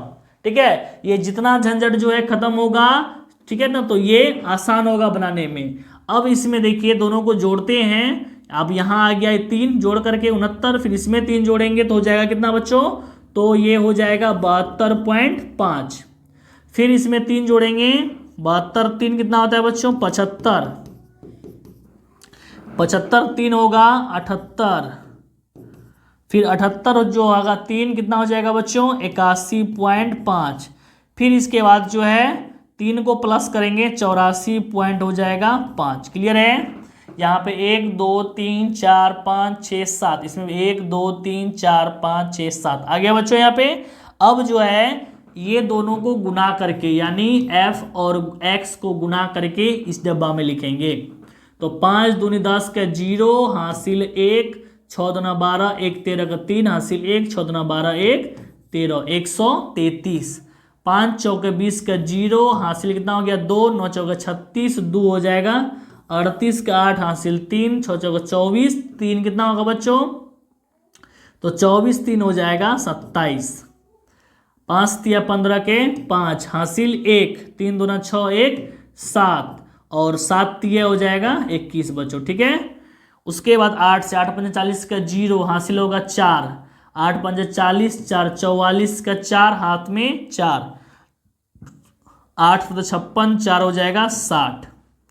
Speaker 1: ठीक है, ये जितना झंझट जो है खत्म होगा, ठीक है ना, तो ये आसान होगा बनाने में। अब इसमें देखिए दोनों को जोड़ते हैं, अब यहाँ आ गया 3 जोड़ करके 69, फिर इसमें 3 जोड़ेंगे तो हो जाएगा कितना बच्चों, तो ये हो जाएगा 72.5। फिर इसमें 3 जोड़ेंगे, 72 3 कितना होता है बच्चों, 75, 75 3 होगा 78, फिर 78 जो होगा 3 कितना हो जाएगा बच्चों, 81.5। फिर इसके बाद जो है 3 को प्लस करेंगे, 84 पॉइंट हो जाएगा 5। क्लियर है, यहाँ पे 1 2 3 4 5 6 7, इसमें 1 2 3 4 5 6 7 आ गया बच्चों यहाँ पे। अब जो है ये दोनों को गुना करके, यानी f और x को गुना करके इस डब्बा में लिखेंगे। तो 5 दूनी 10 का 0 हासिल 1, 6 दूना 12 1 13 का 3 हासिल 1, 6 दूना 12 1 13, 133। 5 चौके 20 का 0 हासिल कितना हो गया 2, 9 चौके 36, 2 हो जाएगा 38 का 8 हासिल 3, 6 चौके 24, 3 कितना होगा बच्चों, तो 24 3 हो जाएगा 27। 5 तिया 15 के 5 हासिल 1, 3 दूना 6 1 7, और 7 तिया हो जाएगा 21 बच्चों। ठीक है, उसके बाद 8 से 8 पंजे 40 का 0 हासिल होगा 4, 8 पंजे 40, 4 44 का 4 हाथ में 4, 8 तो 56, 4 हो जाएगा 60।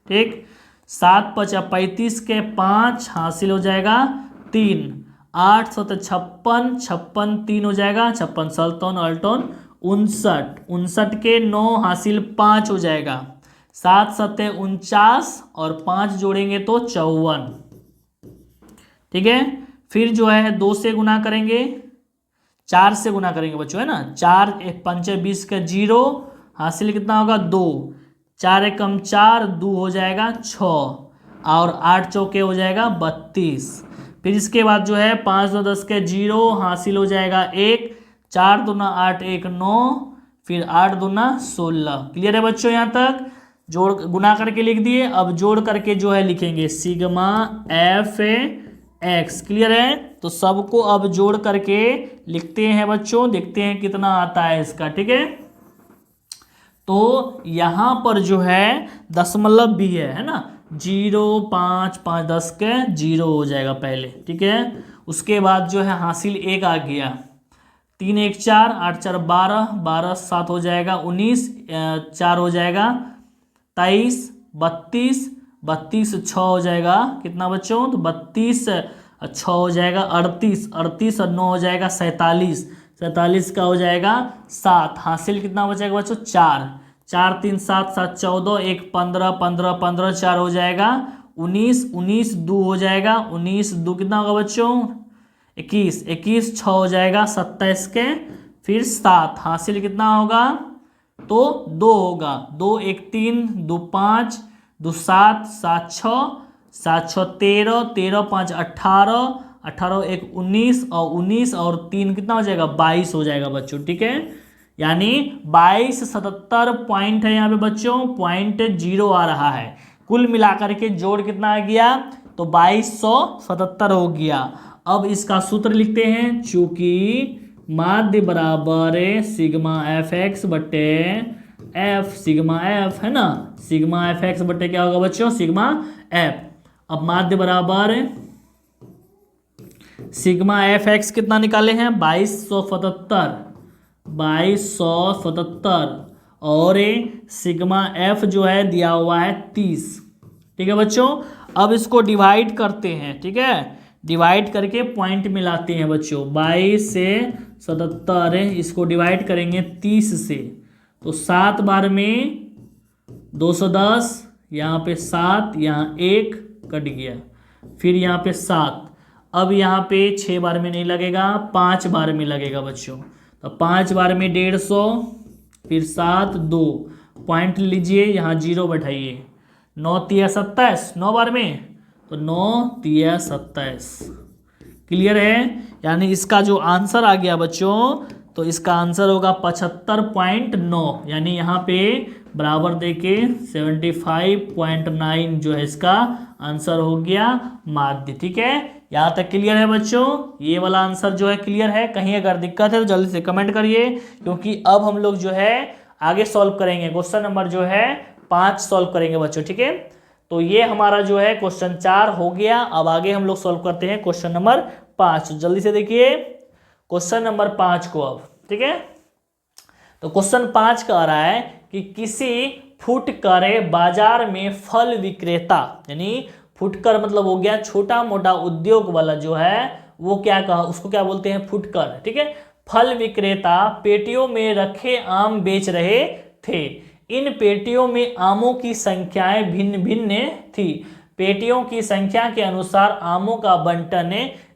Speaker 1: ठीक। 7 5 35 के 5 हासिल हो जाएगा 3। 8 7 56, 56 3 हो जाएगा, 56 सल्तोन अल्टोन 59, 59 के 9 हासिल 5 हो जाएगा। 7 7 49 और 5 जोड़ेंगे तो 54। ठीक है। फिर जो है 2 से गुना करेंगे, 4 से गुना करेंगे बच्चों, है ना। 4 1 5 20 का 0 हासिल कितना होगा 2। 4 1 कम 4 2 हो जाएगा 6 और 8 चौके हो जाएगा 32। फिर इसके बाद जो है 5 2 10 के 0 हासिल हो जाएगा 1। 4 दूना 8 1 9, फिर 8 दूना 16। क्लियर है बच्चों यहाँ तक? जोड़ गुना करके लिख दिए। अब जोड़ करके जो है लिखेंगे सिग्मा एफ एक्स। क्लियर है? तो सबको अब जोड़ करके लिखते हैं बच्चों, देखते हैं कितना आता है इसका। ठीक है। तो यहां पर जो है दशमलव भी है ना। 0 5 5 10 के 0 हो जाएगा पहले। ठीक है। उसके बाद जो है हासिल 1 आ गया। 3 1 4 8 4 12, 12 7 हो जाएगा 19, 4 हो जाएगा 23, 32, 32 6 हो जाएगा कितना बच्चों? तो 32 6 हो जाएगा 38, 38 और 9 हो जाएगा 47, 47 का हो जाएगा 7। हासिल कितना बचेगा बच्चों? 4। 4 3 7 7 14, 1 15, 15 15 4 हो जाएगा 19, 19 2 हो जाएगा 19 2 कितना होगा बच्चों? 21, 21 6 हो जाएगा 27 के, फिर 7। हासिल कितना होगा? तो 2 होगा। 2 1 3 2 5 2 7 7 6 7 6 13, 13 5 18, 18 1 19 और 19 और 3 कितना हो जाएगा? 22 हो जाएगा बच्चों। ठीक है। यानी 2277 पॉइंट है यहाँ पे बच्चों, .0 आ रहा है। कुल मिलाकर के जोड़ कितना आ गया? तो 2277 हो गया। अब इसका सूत्र लिखते हैं। चूंकि माध्य बराबर सिग्मा एफ एक्स बटे एफ सिग्मा एफ, है ना। सिग्मा एफ एक्स बटे क्या होगा बच्चों? Sigma F. अब माध्य बराबर सिग्मा एफ एक्स कितना निकाले हैं? 2277, 2277 और सिग्मा एफ जो है दिया हुआ है 30। ठीक है बच्चों। अब इसको डिवाइड करते हैं। ठीक है। डिवाइड करके पॉइंट मिलाते हैं बच्चों। 22 से 77 इसको डिवाइड करेंगे 30 से, तो 7 बार में 210, यहाँ पे 7, यहाँ 1 कट गया, फिर यहाँ पे 7। अब यहाँ पे 6 बार में नहीं लगेगा, 5 बार में लगेगा बच्चों। तो 5 बार में 150, फिर 7 2 पॉइंट लीजिए, यहाँ 0 बैठाइए। 9 3 27, 9 बार में, तो 9 3 27। क्लियर है? यानी इसका जो आंसर आ गया बच्चों, तो इसका आंसर होगा 75.9। यानी यहाँ पे बराबर देके 75.9 जो है इसका आंसर हो गया माध्य। ठीक है। यहाँ तक क्लियर है बच्चों? ये वाला आंसर जो है क्लियर है? कहीं अगर दिक्कत है तो जल्दी से कमेंट करिए, क्योंकि अब हम लोग जो है आगे सॉल्व करेंगे। क्वेश्चन नंबर जो है 5 सॉल्व करेंगे बच्चों। ठीक है। तो ये हमारा जो है क्वेश्चन 4 हो गया। अब आगे हम लोग सॉल्व करते हैं क्वेश्चन नंबर 5। जल्दी से देखिए क्वेश्चन नंबर 5 को अब। ठीक है। तो क्वेश्चन 5 कह रहा है कि किसी फुटकर बाजार में फल विक्रेता, यानी फुटकर मतलब हो गया छोटा मोटा उद्योग वाला जो है, वो क्या कहा, उसको क्या बोलते हैं? फुटकर। ठीक है। फल विक्रेता पेटियों में रखे आम बेच रहे थे। इन पेटियों में आमों की संख्याएं भिन्न भिन्न थी। पेटियों की संख्या के अनुसार आमों का बंटन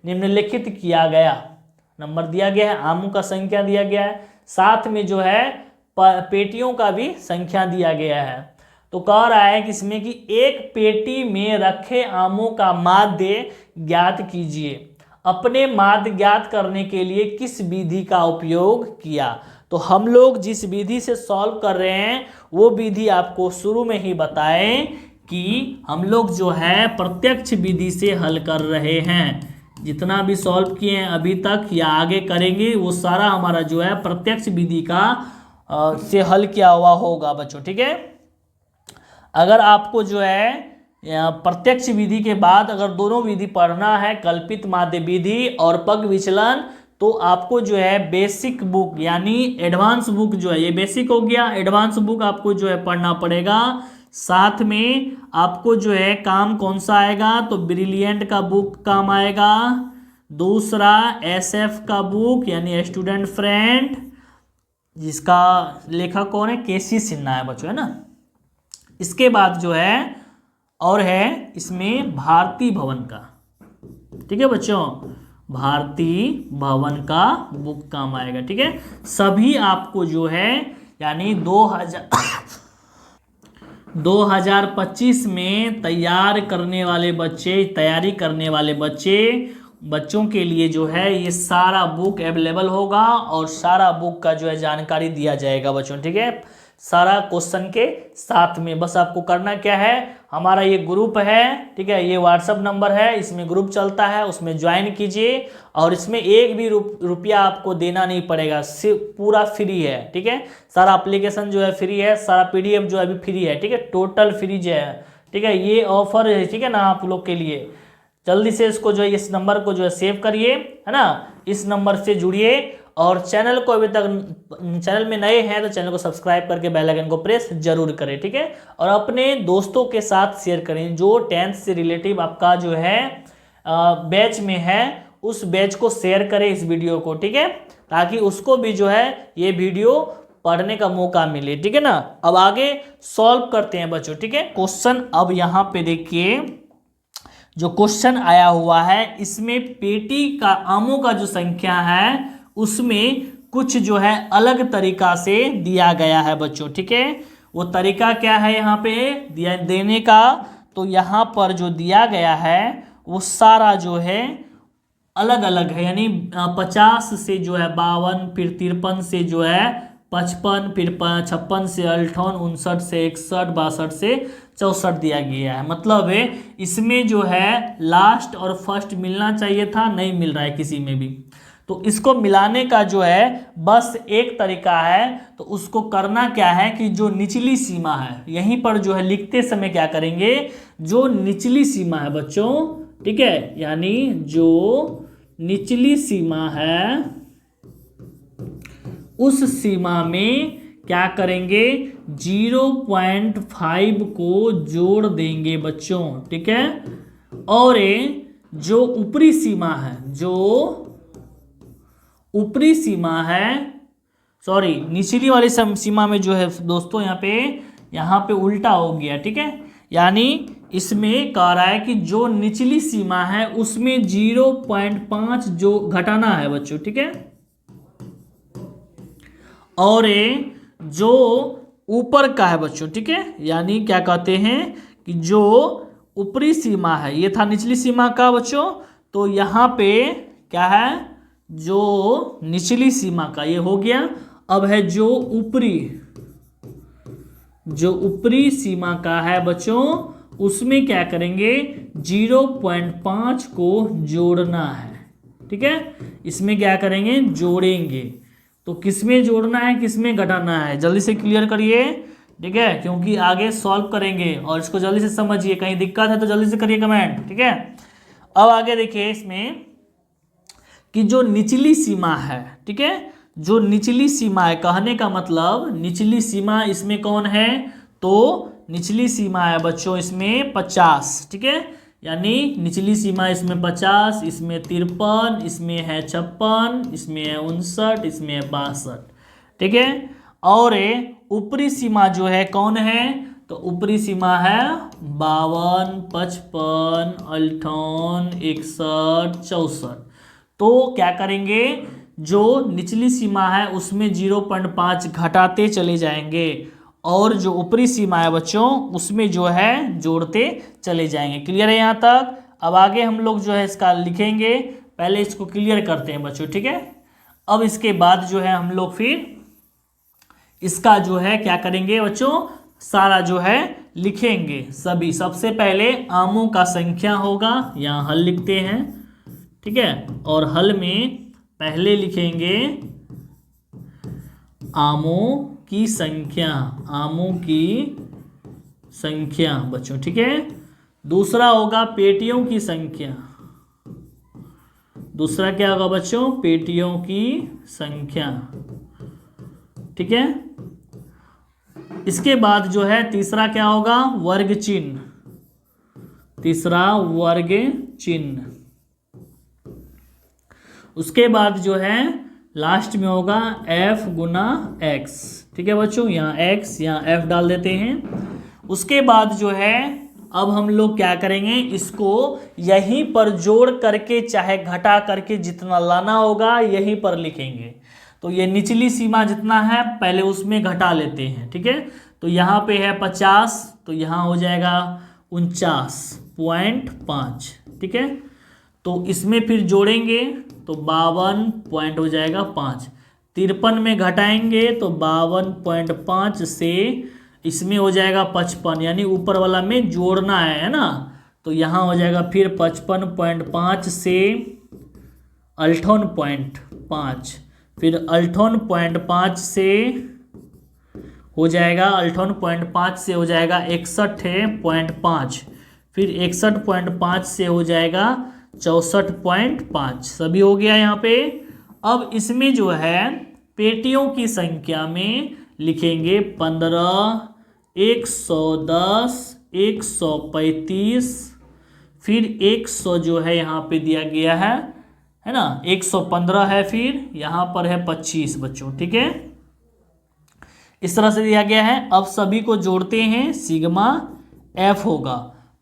Speaker 1: निम्नलिखित किया गया। नंबर दिया गया है, आमों का संख्या दिया गया है, साथ में जो है पेटियों का भी संख्या दिया गया है। तो कह रहा है कि इसमें कि एक पेटी में रखे आमों का माध्य ज्ञात कीजिए। अपने माध्य ज्ञात करने के लिए किस विधि का उपयोग किया? तो हम लोग जिस विधि से सॉल्व कर रहे हैं वो विधि आपको शुरू में ही बताएं कि हम लोग जो है प्रत्यक्ष विधि से हल कर रहे हैं। जितना भी सॉल्व किए हैं अभी तक या आगे करेंगे वो सारा हमारा जो है प्रत्यक्ष विधि का से हल किया हुआ होगा बच्चों। ठीक है। अगर आपको जो है प्रत्यक्ष विधि के बाद अगर दोनों विधि पढ़ना है, कल्पित माध्य विधि और पग विचलन, तो आपको जो है बेसिक बुक यानी एडवांस बुक जो है, ये बेसिक हो गया, एडवांस बुक आपको जो है पढ़ना पड़ेगा। साथ में आपको जो है काम कौन सा आएगा, तो ब्रिलियंट का बुक काम आएगा, दूसरा एसएफ का बुक यानी स्टूडेंट फ्रेंड, जिसका लेखक कौन है, केसी सिन्हा है बच्चों, है ना। इसके बाद जो है और है इसमें भारती भवन का, ठीक है बच्चों, भारती भवन का बुक काम आएगा, ठीक है। सभी आपको जो है यानी 2025 में तैयारी करने वाले बच्चों के लिए जो है ये सारा बुक अवेलेबल होगा और सारा बुक का जो है जानकारी दिया जाएगा बच्चों, ठीक है, सारा क्वेश्चन के साथ में। बस आपको करना क्या है, हमारा ये ग्रुप है, ठीक है, ये व्हाट्सअप नंबर है, इसमें ग्रुप चलता है, उसमें ज्वाइन कीजिए और इसमें एक भी रुपया आपको देना नहीं पड़ेगा, सिर्फ पूरा फ्री है, ठीक है। सारा एप्लीकेशन जो है फ्री है, सारा पीडीएफ जो है अभी फ्री है, ठीक है, टोटल फ्री जो है, ठीक है, ये ऑफर है, ठीक है ना, आप लोग के लिए। जल्दी से इसको जो है इस नंबर को जो है सेव करिए, है ना, इस नंबर से जुड़िए और चैनल को अभी तक चैनल में नए हैं तो चैनल को सब्सक्राइब करके बेल आइकन को प्रेस जरूर करें, ठीक है, और अपने दोस्तों के साथ शेयर करें जो 10th से रिलेटिव आपका जो है बैच में है, उस बैच को शेयर करें इस वीडियो को, ठीक है, ताकि उसको भी जो है ये वीडियो पढ़ने का मौका मिले, ठीक है ना। अब आगे सॉल्व करते हैं बच्चों, ठीक है, क्वेश्चन। अब यहाँ पे देखिए जो क्वेश्चन आया हुआ है इसमें पेटी का आमों का जो संख्या है उसमें कुछ जो है अलग तरीका से दिया गया है बच्चों, ठीक है। वो तरीका क्या है यहाँ पे दिया देने का, तो यहाँ पर जो दिया गया है वो सारा जो है अलग अलग है, यानी 50 से जो है 52, फिर 53 से जो है 55, फिर 56 से 58, 59 से 61, 62 से 64 दिया गया है। मतलब है इसमें जो है लास्ट और फर्स्ट मिलना चाहिए था, नहीं मिल रहा है किसी में भी, तो इसको मिलाने का जो है बस एक तरीका है। तो उसको करना क्या है कि जो निचली सीमा है यहीं पर जो है लिखते समय क्या करेंगे, जो निचली सीमा है बच्चों, ठीक है, यानी जो निचली सीमा है उस सीमा में क्या करेंगे, 0.5 को जोड़ देंगे बच्चों, ठीक है। और जो ऊपरी सीमा है, जो ऊपरी सीमा है, सॉरी निचली वाली सीमा में जो है दोस्तों यहाँ पे उल्टा हो गया, ठीक है, यानी इसमें कह रहा है कि जो निचली सीमा है उसमें 0.5 जो घटाना है बच्चों, ठीक है, और जो ऊपर का है बच्चों, ठीक है, यानी क्या कहते हैं कि जो ऊपरी सीमा है, ये था निचली सीमा का बच्चों, तो यहाँ पे क्या है, जो निचली सीमा का ये हो गया। अब है जो ऊपरी सीमा का है बच्चों, उसमें क्या करेंगे, 0.5 को जोड़ना है, ठीक है, इसमें क्या करेंगे, जोड़ेंगे। तो किसमें जोड़ना है, किसमें घटाना है, जल्दी से क्लियर करिए, ठीक है, क्योंकि आगे सॉल्व करेंगे और इसको जल्दी से समझिए, कहीं दिक्कत है तो जल्दी से करिए कमेंट, ठीक है। अब आगे देखिए इसमें कि जो निचली सीमा है, ठीक है, जो निचली सीमा है, कहने का मतलब निचली सीमा इसमें कौन है, तो निचली सीमा है बच्चों इसमें 50, ठीक है, यानी निचली सीमा इसमें 50, इसमें 53, इसमें है 56, इसमें है 59, इसमें है 62, ठीक है। और ऊपरी सीमा जो है कौन है, तो ऊपरी सीमा है 52, 55, 58, 61, 64। तो क्या करेंगे, जो निचली सीमा है उसमें 0.5 घटाते चले जाएंगे और जो ऊपरी सीमा है बच्चों उसमें जो है जोड़ते चले जाएंगे। क्लियर है यहाँ तक। अब आगे हम लोग जो है इसका लिखेंगे, पहले इसको क्लियर करते हैं बच्चों, ठीक है। अब इसके बाद जो है हम लोग फिर इसका जो है क्या करेंगे बच्चों, सारा जो है लिखेंगे सभी। सबसे पहले आमों का संख्या होगा, यहाँ हल लिखते हैं, ठीक है, और हल में पहले लिखेंगे आमों की संख्या बच्चों, ठीक है। दूसरा होगा पेटियों की संख्या, दूसरा क्या होगा बच्चों, पेटियों की संख्या, ठीक है। इसके बाद जो है तीसरा क्या होगा, वर्ग चिन्ह, तीसरा वर्ग चिन्ह। उसके बाद जो है लास्ट में होगा f गुना x। ठीक है बच्चों, यहाँ x यहाँ f डाल देते हैं। उसके बाद जो है अब हम लोग क्या करेंगे, इसको यहीं पर जोड़ करके चाहे घटा करके जितना लाना होगा यहीं पर लिखेंगे। तो ये निचली सीमा जितना है पहले उसमें घटा लेते हैं। ठीक है, तो यहाँ पे है 50, तो यहाँ हो जाएगा 49.5। ठीक है, तो इसमें फिर जोड़ेंगे तो 52 पॉइंट हो जाएगा 5। 53 में घटाएंगे तो 52.5 से इसमें हो जाएगा 55, यानी ऊपर वाला में जोड़ना है ना। तो यहाँ हो जाएगा फिर 55.5 से 58.5, फिर 58.5 से हो जाएगा 58.5 से हो जाएगा 61.5, फिर 61.5 से हो जाएगा 64.5। सभी हो गया यहाँ पे। अब इसमें जो है पेटियों की संख्या में लिखेंगे 15, 110, 135, फिर 100 जो है यहाँ पे दिया गया है ना, 115 है, फिर यहाँ पर है 25 बच्चों। ठीक है, इस तरह से दिया गया है। अब सभी को जोड़ते हैं, सिग्मा f होगा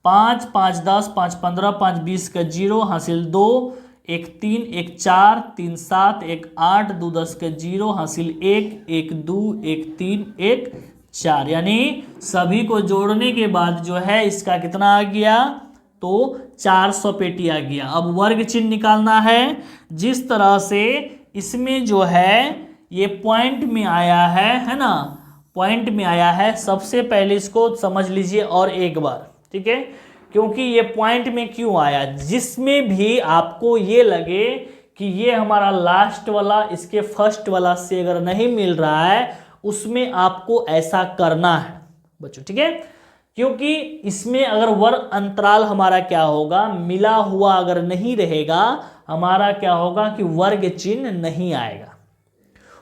Speaker 1: 5, 5, 10, 5, 15, 5, 20 का 0 हासिल 2, 1, 3, 1, 4, 3, 7, 1, 8, 2, 10 का 0 हासिल 1, 1, 2, 1, 3, 1, 4। यानी सभी को जोड़ने के बाद जो है इसका कितना आ गया, तो 400 पेटी आ गया। अब वर्ग चिन्ह निकालना है। जिस तरह से इसमें जो है ये पॉइंट में आया है ना, पॉइंट में आया है, सबसे पहले इसको समझ लीजिए और एक बार। ठीक है, क्योंकि ये पॉइंट में क्यों आया, जिसमें भी आपको ये लगे कि ये हमारा लास्ट वाला इसके फर्स्ट वाला से अगर नहीं मिल रहा है उसमें आपको ऐसा करना है बच्चों। ठीक है, क्योंकि इसमें अगर वर्ग अंतराल हमारा क्या होगा, मिला हुआ अगर नहीं रहेगा, हमारा क्या होगा कि वर्ग चिन्ह नहीं आएगा।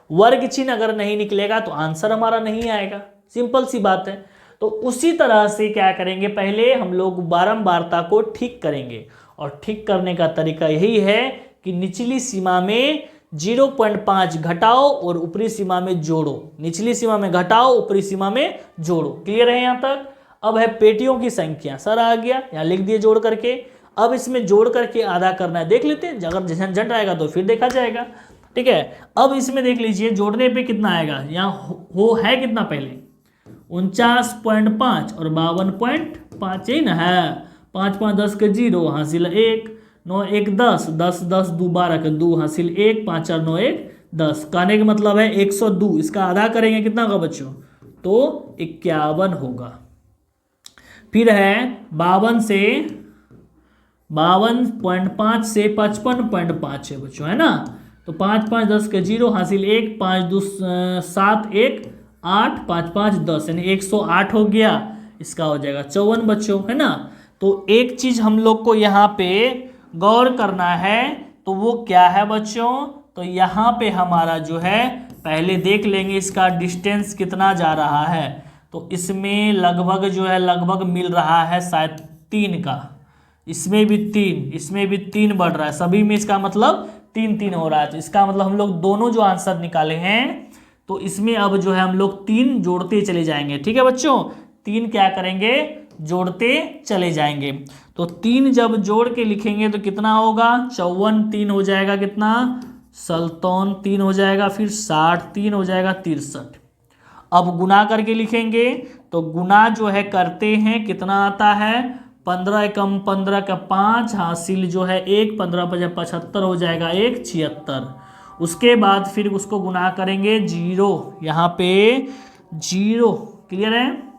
Speaker 1: वर्ग चिन्ह अगर नहीं निकलेगा तो आंसर हमारा नहीं आएगा, सिंपल सी बात है। तो उसी तरह से क्या करेंगे, पहले हम लोग बारंबारता को ठीक करेंगे, और ठीक करने का तरीका यही है कि निचली सीमा में 0.5 घटाओ और ऊपरी सीमा में जोड़ो, निचली सीमा में घटाओ ऊपरी सीमा में जोड़ो। क्लियर है यहाँ तक। अब है पेटियों की संख्या, सर आ गया, यहाँ लिख दिए जोड़ करके। अब इसमें जोड़ करके आधा करना है, देख लेते हैं, अगर झंझट आएगा तो फिर देखा जाएगा। ठीक है, अब इसमें देख लीजिए जोड़ने पे कितना आएगा, यहाँ हो है कितना पहले 49.5 और 52.5 यही ना है। 5, 5, 10 के 0 हासिल 1, 9, 1, 10, 10, 10, 2, 12 के 2 हासिल 1, 5, 4, 9, 1, 10। कहने का मतलब है 102, इसका आधा करेंगे कितना होगा बच्चों, तो 51 होगा। फिर है 52 से 52.5 से 55.5 है बच्चों, है ना। तो 5, 5, 10 के 0 हासिल 1, 5, 2, 7, 1, 8, 5, 5, 10, यानी 108 हो गया। इसका हो जाएगा 54 बच्चों, है ना। तो एक चीज हम लोग को यहाँ पे गौर करना है, तो वो क्या है बच्चों, तो यहाँ पे हमारा जो है पहले देख लेंगे इसका डिस्टेंस कितना जा रहा है। तो इसमें लगभग जो है लगभग मिल रहा है शायद 3 का, इसमें भी 3, इसमें भी 3 बढ़ रहा है, सभी में इसका मतलब 3 3 हो रहा है। तो इसका मतलब हम लोग दोनों जो आंसर निकाले हैं, तो इसमें अब जो है हम लोग 3 जोड़ते चले जाएंगे। ठीक है बच्चों, 3 क्या करेंगे, जोड़ते चले जाएंगे। तो 3 जब जोड़ के लिखेंगे तो कितना होगा, 54, 3 हो जाएगा कितना, 57, 3 हो जाएगा, फिर 60, 3 हो जाएगा 63। अब गुना करके लिखेंगे, तो गुना जो है करते हैं कितना आता है, 15 एकम 15 का 5 हासिल जो है 1, 15 5 75 हो जाएगा 1, 76। उसके बाद फिर उसको गुना करेंगे 0, यहाँ पे 0, क्लियर है,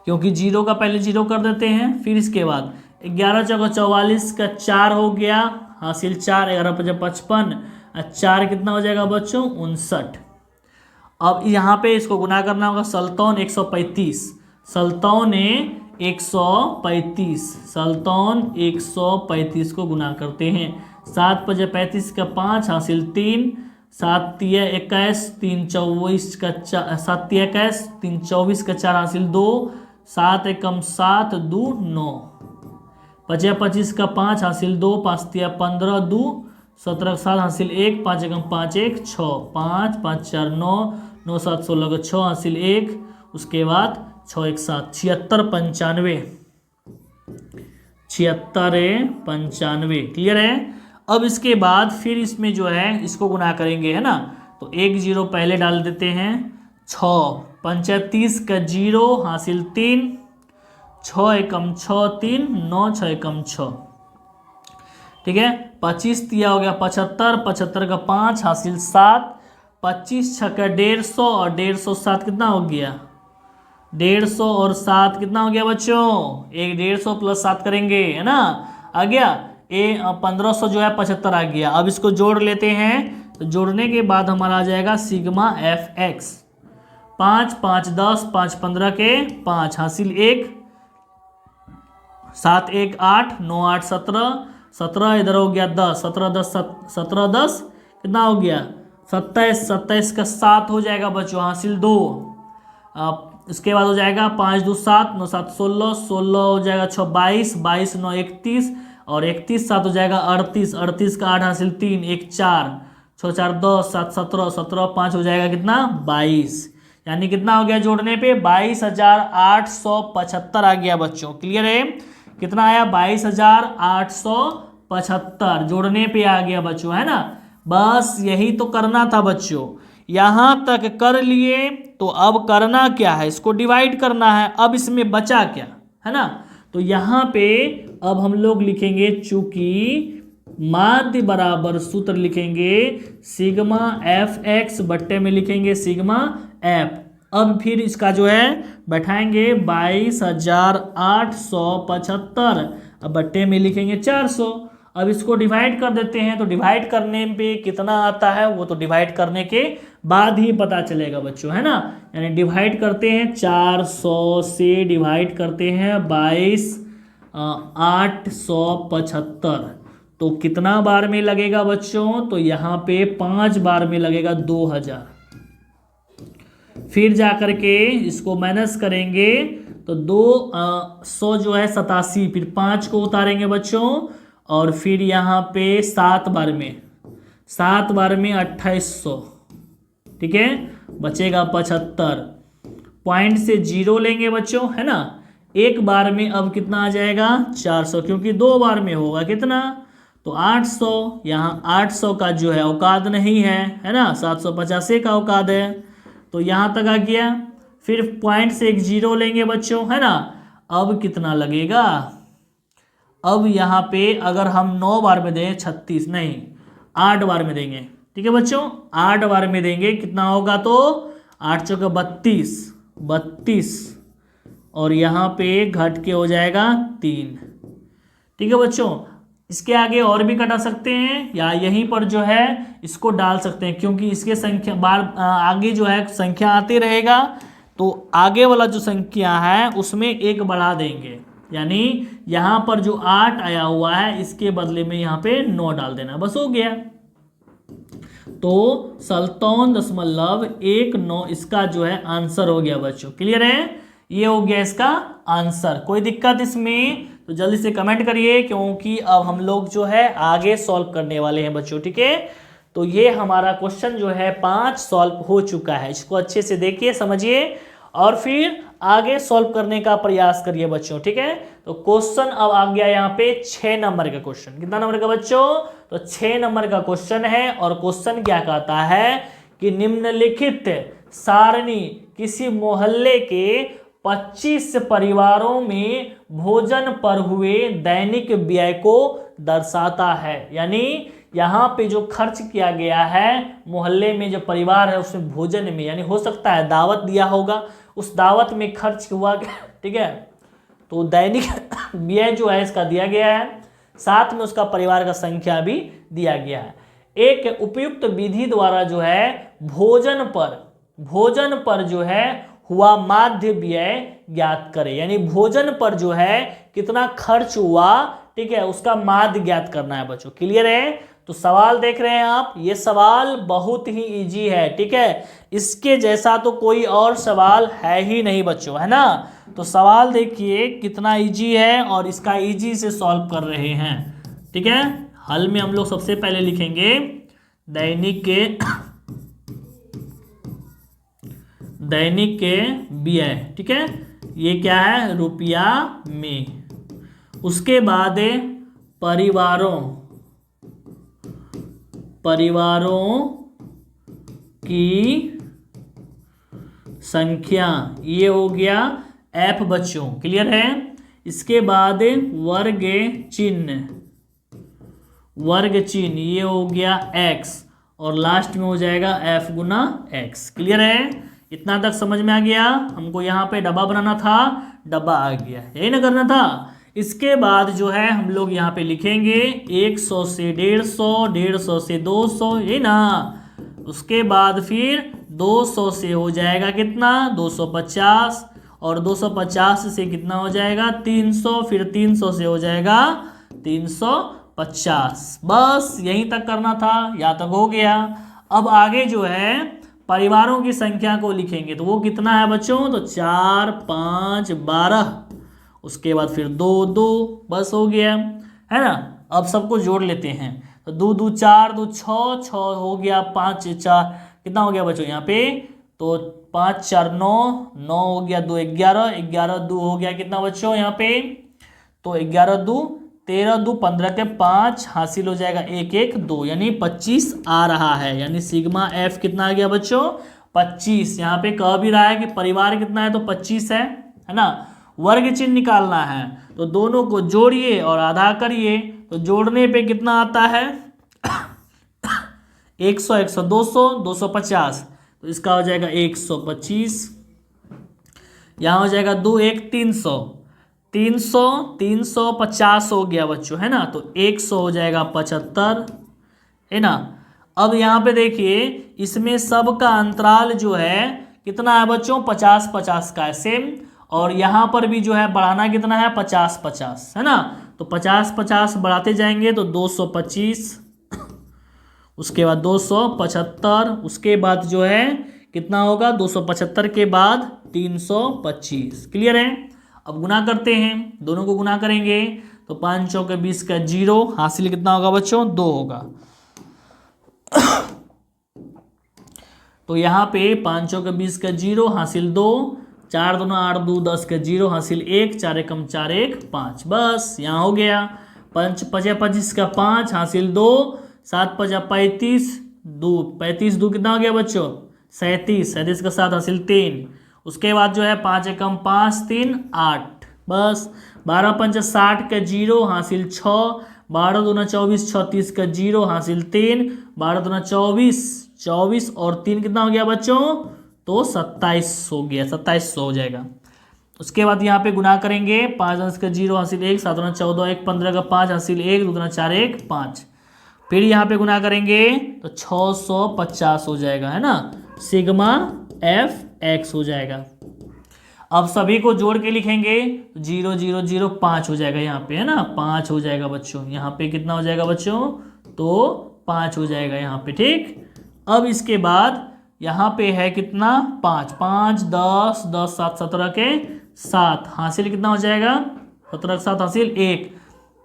Speaker 1: क्योंकि 0 का पहले 0 कर देते हैं। फिर इसके बाद 11 चौका 44 का 4 हो गया हासिल 4, 11 5 55, 4 कितना हो जाएगा बच्चों, 59। अब यहाँ पे इसको गुना करना होगा, 57 135, 57 135, 57 135 को गुना करते हैं। 7 5 35 का 5 हासिल 3, 7 तिया 21, 3 24 का 7 तिया 21, 3 24 का 4 हासिल 2, 7 एकम 7, 2 9, 5 25 का 5 हासिल 2, 5 तिया 15, 2 17 का 7 हासिल 1, 5 एकम 5 1 6, 5 5 4 9, 9 7 16 का 6 हासिल 1, उसके बाद 6 1 7 76 95, 76 95। क्लियर है। अब इसके बाद फिर इसमें जो है इसको गुना करेंगे, है ना, तो 1 0 पहले डाल देते हैं। 6 35 का 0 हासिल 3, 6 एकम 6 3, 9 6 एकम 6। ठीक है। 25 तिया हो गया 75, 75 का 5 हासिल 7, 25 6 का 150 और 150 7 कितना हो गया 150 और 7 कितना हो गया बच्चों, एक 150 प्लस 7 करेंगे, है ना, आ गया 1500 जो है 75 आ गया। अब इसको जोड़ लेते हैं, तो जोड़ने के बाद हमारा आ जाएगा सिग्मा एफ एक्स। 5 5 10, 5 15 के 5 हासिल 1, 7 1 8, 9 8 17, 17 इधर हो गया 10, 17 10 17 10 कितना हो गया 27, 27 का 7 हो जाएगा बच्चों हासिल 2। इसके बाद हो जाएगा 5 2 7, 9 7 16, 16 हो जाएगा 6 22, 22 9 31 और 31 7 हो जाएगा 38, 38 का 8 हासिल 3, 1 4, 6 4 10, 7 17, 17 5 हो जाएगा कितना 22। यानी कितना हो गया जोड़ने पे 22,875 आ गया बच्चों। क्लियर है। कितना आया 22,875 जोड़ने पे आ गया बच्चों, है ना। बस यही तो करना था बच्चों, यहां तक कर लिए। तो अब करना क्या है, इसको डिवाइड करना है। अब इसमें बचा क्या, है ना, तो यहां पे अब हम लोग लिखेंगे, चूंकि माध्य बराबर सूत्र लिखेंगे सिग्मा एफ एक्स बट्टे में लिखेंगे सिग्मा एफ। अब फिर इसका जो है बैठाएंगे 22,875, अब बट्टे में लिखेंगे 400। अब इसको डिवाइड कर देते हैं, तो डिवाइड करने पे कितना आता है वो तो डिवाइड करने के बाद ही पता चलेगा बच्चों, है ना। यानी डिवाइड करते हैं 400 से डिवाइड करते हैं 22,875, तो कितना बार में लगेगा बच्चों, तो यहाँ पे 5 बार में लगेगा 2000। फिर जा करके इसको माइनस करेंगे तो 200 जो है 87, फिर 5 को उतारेंगे बच्चों, और फिर यहाँ पे 7 बार में 2800। ठीक है, बचेगा 75। पॉइंट से 0 लेंगे बच्चों, है ना। एक बार में अब कितना आ जाएगा 400, क्योंकि 2 बार में होगा कितना, तो 800। यहाँ 800 का जो है औकात नहीं है ना, 750 का औकात है, तो यहाँ तक आ गया। फिर पॉइंट से एक 0 लेंगे बच्चों, है ना। अब कितना लगेगा, अब यहाँ पे अगर हम 9 बार में दें 36 नहीं 8 बार में देंगे, ठीक है बच्चों, 8 बार में देंगे, कितना होगा, तो 8 चौका 32, और यहाँ पे घट के हो जाएगा 3। ठीक है बच्चों, इसके आगे और भी घटा सकते हैं या यहीं पर जो है इसको डाल सकते हैं, क्योंकि इसके संख्या बार आगे जो है संख्या आते रहेगा, तो आगे वाला जो संख्या है उसमें 1 बढ़ा देंगे। यानी यहाँ पर जो 8 आया हुआ है इसके बदले में यहाँ पे 9 डाल देना, बस हो गया। तो 57.19 इसका जो है आंसर हो गया बच्चों। क्लियर है, ये हो गया इसका आंसर। कोई दिक्कत इसमें तो जल्दी से कमेंट करिए, क्योंकि अब हम लोग जो है आगे सॉल्व करने वाले हैं बच्चों। ठीक है, तो ये हमारा क्वेश्चन जो है 5 सॉल्व हो चुका है। इसको अच्छे से देखिए, समझिए, और फिर आगे सॉल्व करने का प्रयास करिए बच्चों। ठीक है, तो क्वेश्चन अब आ गया यहाँ पे 6 नंबर का क्वेश्चन। कितना नंबर का बच्चों, तो 6 नंबर का क्वेश्चन है। और क्वेश्चन क्या कहता है कि निम्नलिखित सारणी किसी मोहल्ले के 25 परिवारों में भोजन पर हुए दैनिक व्यय को दर्शाता है। यानी यहाँ पे जो खर्च किया गया है मोहल्ले में जो परिवार है उसमें भोजन में, यानी हो सकता है दावत दिया होगा, उस दावत में खर्च हुआ, ठीक है, तो दैनिक व्यय जो है इसका दिया गया है, साथ में उसका परिवार का संख्या भी दिया गया है। एक उपयुक्त विधि द्वारा जो है भोजन पर जो है हुआ माध्य व्यय ज्ञात करें। यानी भोजन पर जो है कितना खर्च हुआ, ठीक है, उसका माध्य ज्ञात करना है बच्चों। क्लियर है, तो सवाल देख रहे हैं आप, ये सवाल बहुत ही इजी है, ठीक है। इसके जैसा तो कोई और सवाल है ही नहीं बच्चों, है ना। तो सवाल देखिए कितना इजी है और इसका इजी से सॉल्व कर रहे हैं, ठीक है। हल में हम लोग सबसे पहले लिखेंगे दैनिक के व्यय, ठीक है। ये क्या है, रुपया में। उसके बाद परिवारों की संख्या, ये हो गया एफ बच्चों, क्लियर है। इसके बाद वर्ग चिन्ह ये हो गया एक्स, और लास्ट में हो जाएगा एफ गुना एक्स, क्लियर है। इतना तक समझ में आ गया। हमको यहाँ पे डब्बा बनाना था, डब्बा आ गया, यही ना करना था। इसके बाद जो है हम लोग यहाँ पे लिखेंगे 100 से 150, 150 से 200, यही ना। उसके बाद फिर 200 से हो जाएगा कितना, 250, और 250 से कितना हो जाएगा 300, फिर 300 से हो जाएगा 350। बस यहीं तक करना था, यहाँ तक हो गया। अब आगे जो है परिवारों की संख्या को लिखेंगे, तो वो कितना है बच्चों, तो 4, 5, 12, उसके बाद फिर 2, 2, बस हो गया, है ना। अब सबको जोड़ लेते हैं, तो 2, 2, 4, 2, 6, 6 हो गया, 5, 4 कितना हो गया बच्चों यहाँ पे, तो 5, 4, 9, 9 हो गया, 2, 11, 11, 2 हो गया कितना बच्चों यहाँ पे, तो 11, 2, 13, 2, 15 के 5 हासिल हो जाएगा 1, 1, 2, यानी 25 आ रहा है। यानी सिग्मा एफ कितना आ गया बच्चों, 25। यहाँ पे कह भी रहा है कि परिवार कितना है, तो 25 है ना। वर्ग चिन्ह निकालना है, तो दोनों को जोड़िए और आधा करिए, तो जोड़ने पे कितना आता है 100, 100, 200, 250, तो इसका हो जाएगा 125। यहाँ हो जाएगा 2, 1, 300, 300, 350 हो गया बच्चों, है ना। तो 100 हो जाएगा 75, है ना। अब यहाँ पे देखिए इसमें सबका अंतराल जो है कितना है बच्चों, 50, 50 का है सेम, और यहाँ पर भी जो है बढ़ाना कितना है 50, 50, है ना। तो 50, 50 बढ़ाते जाएंगे तो 225, उसके बाद 275, उसके बाद जो है कितना होगा 275 के बाद 325, क्लियर है। अब गुना करते हैं, दोनों को गुना करेंगे तो 5 चौक 20 का 0, हासिल कितना होगा बच्चों 2 होगा। तो यहाँ पे 5 चौक 20 का 0, हासिल 2, 4 दूना 8, 2 10 का 0, हासिल 1, 4 एकम 4, 1 5, बस यहाँ हो गया। 5 5 25 का 5, हासिल 2, 7 5 35, 2 35, 2 कितना हो गया बच्चों 37, 37 का 7 हासिल 3, उसके बाद जो है 5 एकम 5, 3 8, बस। 12 5 60 का 0, हासिल 6, 12 दूना 24, 36 का 0, हासिल 3, 12 दूना 24, 24 और 3 कितना हो गया बच्चों, तो 27 हो गया, 2700 हो जाएगा। उसके बाद यहाँ पे गुना करेंगे, 5 10 का 0, हासिल 1, 7 दूना 14, 1 15 का 5, हासिल 1, 2 दूना 4, 1 5। फिर यहाँ पे गुना करेंगे तो 650 हो जाएगा, है ना। सिग्मा एफ एक्स हो जाएगा। अब सभी को जोड़ के लिखेंगे, 0 0 0 5 हो जाएगा यहाँ पे, है ना, 5 हो जाएगा बच्चों। यहाँ पे कितना हो जाएगा बच्चों, तो 5 हो जाएगा यहाँ पे, ठीक। अब इसके बाद यहाँ पे है कितना 5 5 10 10 7 17 के 7, हासिल कितना हो जाएगा 17 के 7 हासिल 1,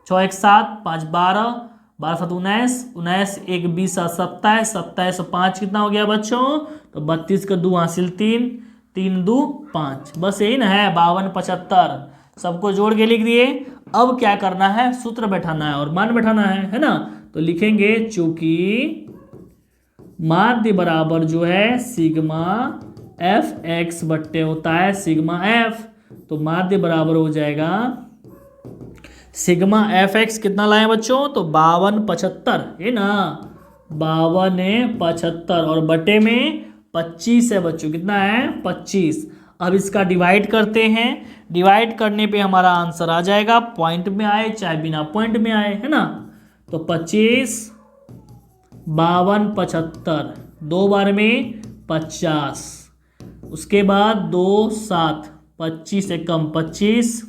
Speaker 1: 6 1 7 5 12, 12 7 19, 19 1 20 27, 27 5 कितना हो गया बच्चों, तो 32 का 2 हासिल 3, 3 2 5, बस यही ना है 52 75। सबको जोड़ के लिख दिए। अब क्या करना है, सूत्र बैठाना है और मान बैठाना है ना। तो लिखेंगे चूंकि माध्य बराबर जो है सिग्मा एफ एक्स बट्टे होता है सिग्मा एफ, तो माध्य बराबर हो जाएगा सिग्मा एफ एक्स कितना लाए बच्चों, तो 52 75, है ना, 52 75 और बटे में 25 है बच्चों, कितना है 25। अब इसका डिवाइड करते हैं, डिवाइड करने पे हमारा आंसर आ जाएगा, पॉइंट में आए चाहे बिना पॉइंट में आए, है ना। तो 25 52 75, 2 बार में 50, उसके बाद 2 7, 25 से कम 25,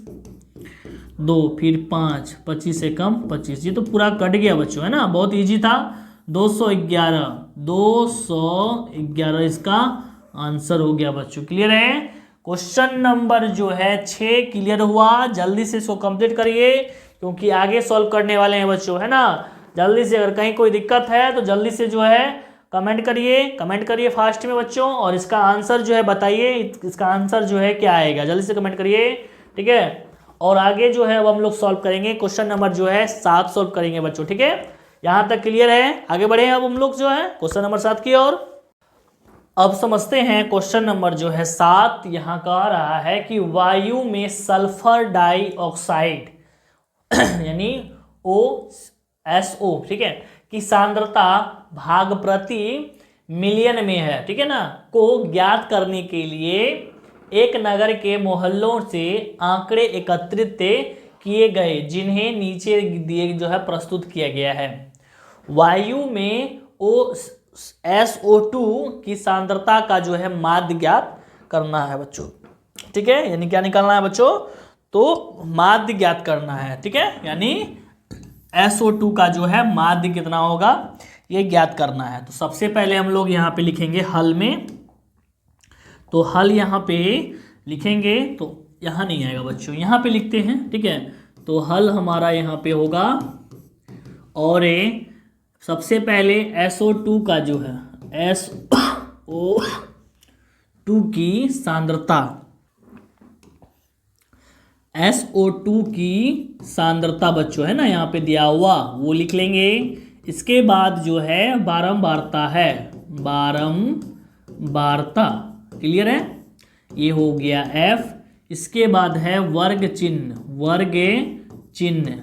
Speaker 1: 2, फिर 5, 25 से कम 25, ये तो पूरा कट गया बच्चों, है ना, बहुत इजी था। 211, 211 इसका आंसर हो गया बच्चों। क्लियर है? क्वेश्चन नंबर जो है 6 क्लियर हुआ। जल्दी से इसको कंप्लीट करिए क्योंकि आगे सॉल्व करने वाले हैं बच्चों, है ना। जल्दी से, अगर कहीं कोई दिक्कत है तो जल्दी से जो है कमेंट करिए फास्ट में बच्चों, और इसका आंसर जो है बताइए, इसका आंसर जो है क्या आएगा, जल्दी से कमेंट करिए, ठीक है। और आगे जो है अब हम लोग सॉल्व करेंगे, क्वेश्चन नंबर जो है 7 सॉल्व करेंगे बच्चों, ठीक है। यहाँ तक क्लियर है? आगे बढ़े अब हम लोग जो है क्वेश्चन नंबर 7 की ओर। अब समझते हैं क्वेश्चन नंबर जो है 7। यहाँ कह रहा है कि वायु में सल्फर डाइऑक्साइड यानी OSO, ठीक है, की सांद्रता भाग प्रति मिलियन में है, ठीक है ना, को ज्ञात करने के लिए एक नगर के मोहल्लों से आंकड़े एकत्रित किए गए, जिन्हें नीचे दिए जो है प्रस्तुत किया गया है। वायु में SO2 की सांद्रता का जो है माध्य ज्ञात करना है बच्चों, ठीक है। यानी क्या निकालना है बच्चों? तो माध्य ज्ञात करना है, ठीक है। यानी SO2 का जो है माध्य कितना होगा ये ज्ञात करना है। तो सबसे पहले हम लोग यहाँ पे लिखेंगे हल में, तो हल यहाँ पे लिखेंगे तो यहाँ नहीं आएगा बच्चों, यहाँ पे लिखते हैं, ठीक है। तो हल हमारा यहाँ पे होगा, और सबसे पहले SO2 का जो है SO2 की सांद्रता, SO2 की सांद्रता बच्चों, है ना, यहाँ पे दिया हुआ वो लिख लेंगे। इसके बाद जो है बारंबारता है, बारंबारता, क्लियर है, ये हो गया F। इसके बाद है वर्ग चिन्ह, वर्ग चिन्ह,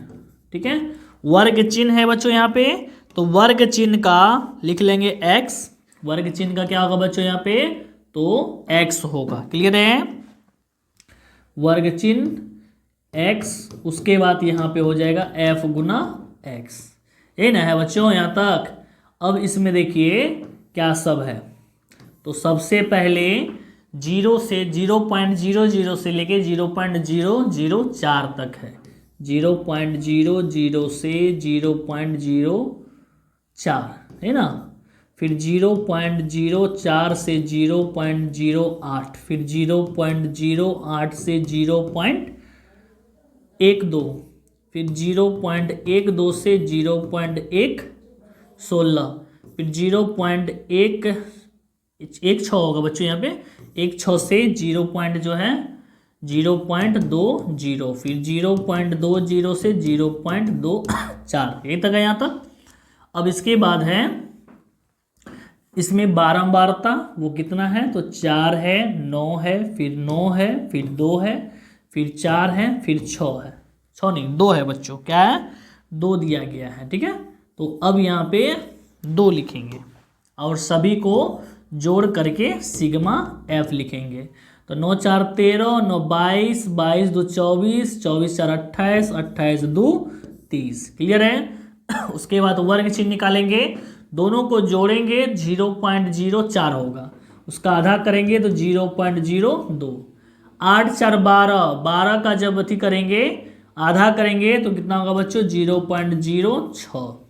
Speaker 1: ठीक है, वर्ग चिन्ह है बच्चों यहाँ पे, तो वर्ग चिन्ह का लिख लेंगे X। वर्ग चिन्ह का क्या होगा बच्चों यहाँ पे? तो X होगा, क्लियर है, वर्ग चिन्ह X। उसके बाद यहाँ पे हो जाएगा F गुना X, ये ना है बच्चों यहाँ तक। अब इसमें देखिए क्या सब है, तो सबसे पहले 0 से 0.00 से लेके 0.004 तक है, 0.00 से 0.04, है ना। फिर 0.04 से 0.08, फिर 0.08 से 0.12, फिर 0.12 से 0.116, फिर 0.16 होगा बच्चों यहाँ पे, 16 से 0 पॉइंट जो है 0.20, फिर 0.20 से 0.24, ये तक है यहाँ तक। अब इसके बाद है इसमें बारंबारता, वो कितना है? तो 4 है, 9 है, फिर 9 है, फिर 2 है, फिर 4 है, फिर 6 है, 6 नहीं 2 है बच्चों, क्या है? 2 दिया गया है, ठीक है। तो अब यहाँ पे 2 लिखेंगे और सभी को जोड़ करके सिग्मा F लिखेंगे। तो 9 4 13, 9 22, 22 2 24, 24 4 28, 28 2 30, क्लियर है। उसके बाद वर्ग चिन्ह निकालेंगे, दोनों को जोड़ेंगे 0.04 होगा, उसका आधा करेंगे तो 0.02, 8 4 12, 12 का जब अति करेंगे आधा करेंगे तो कितना होगा बच्चों? 0.06।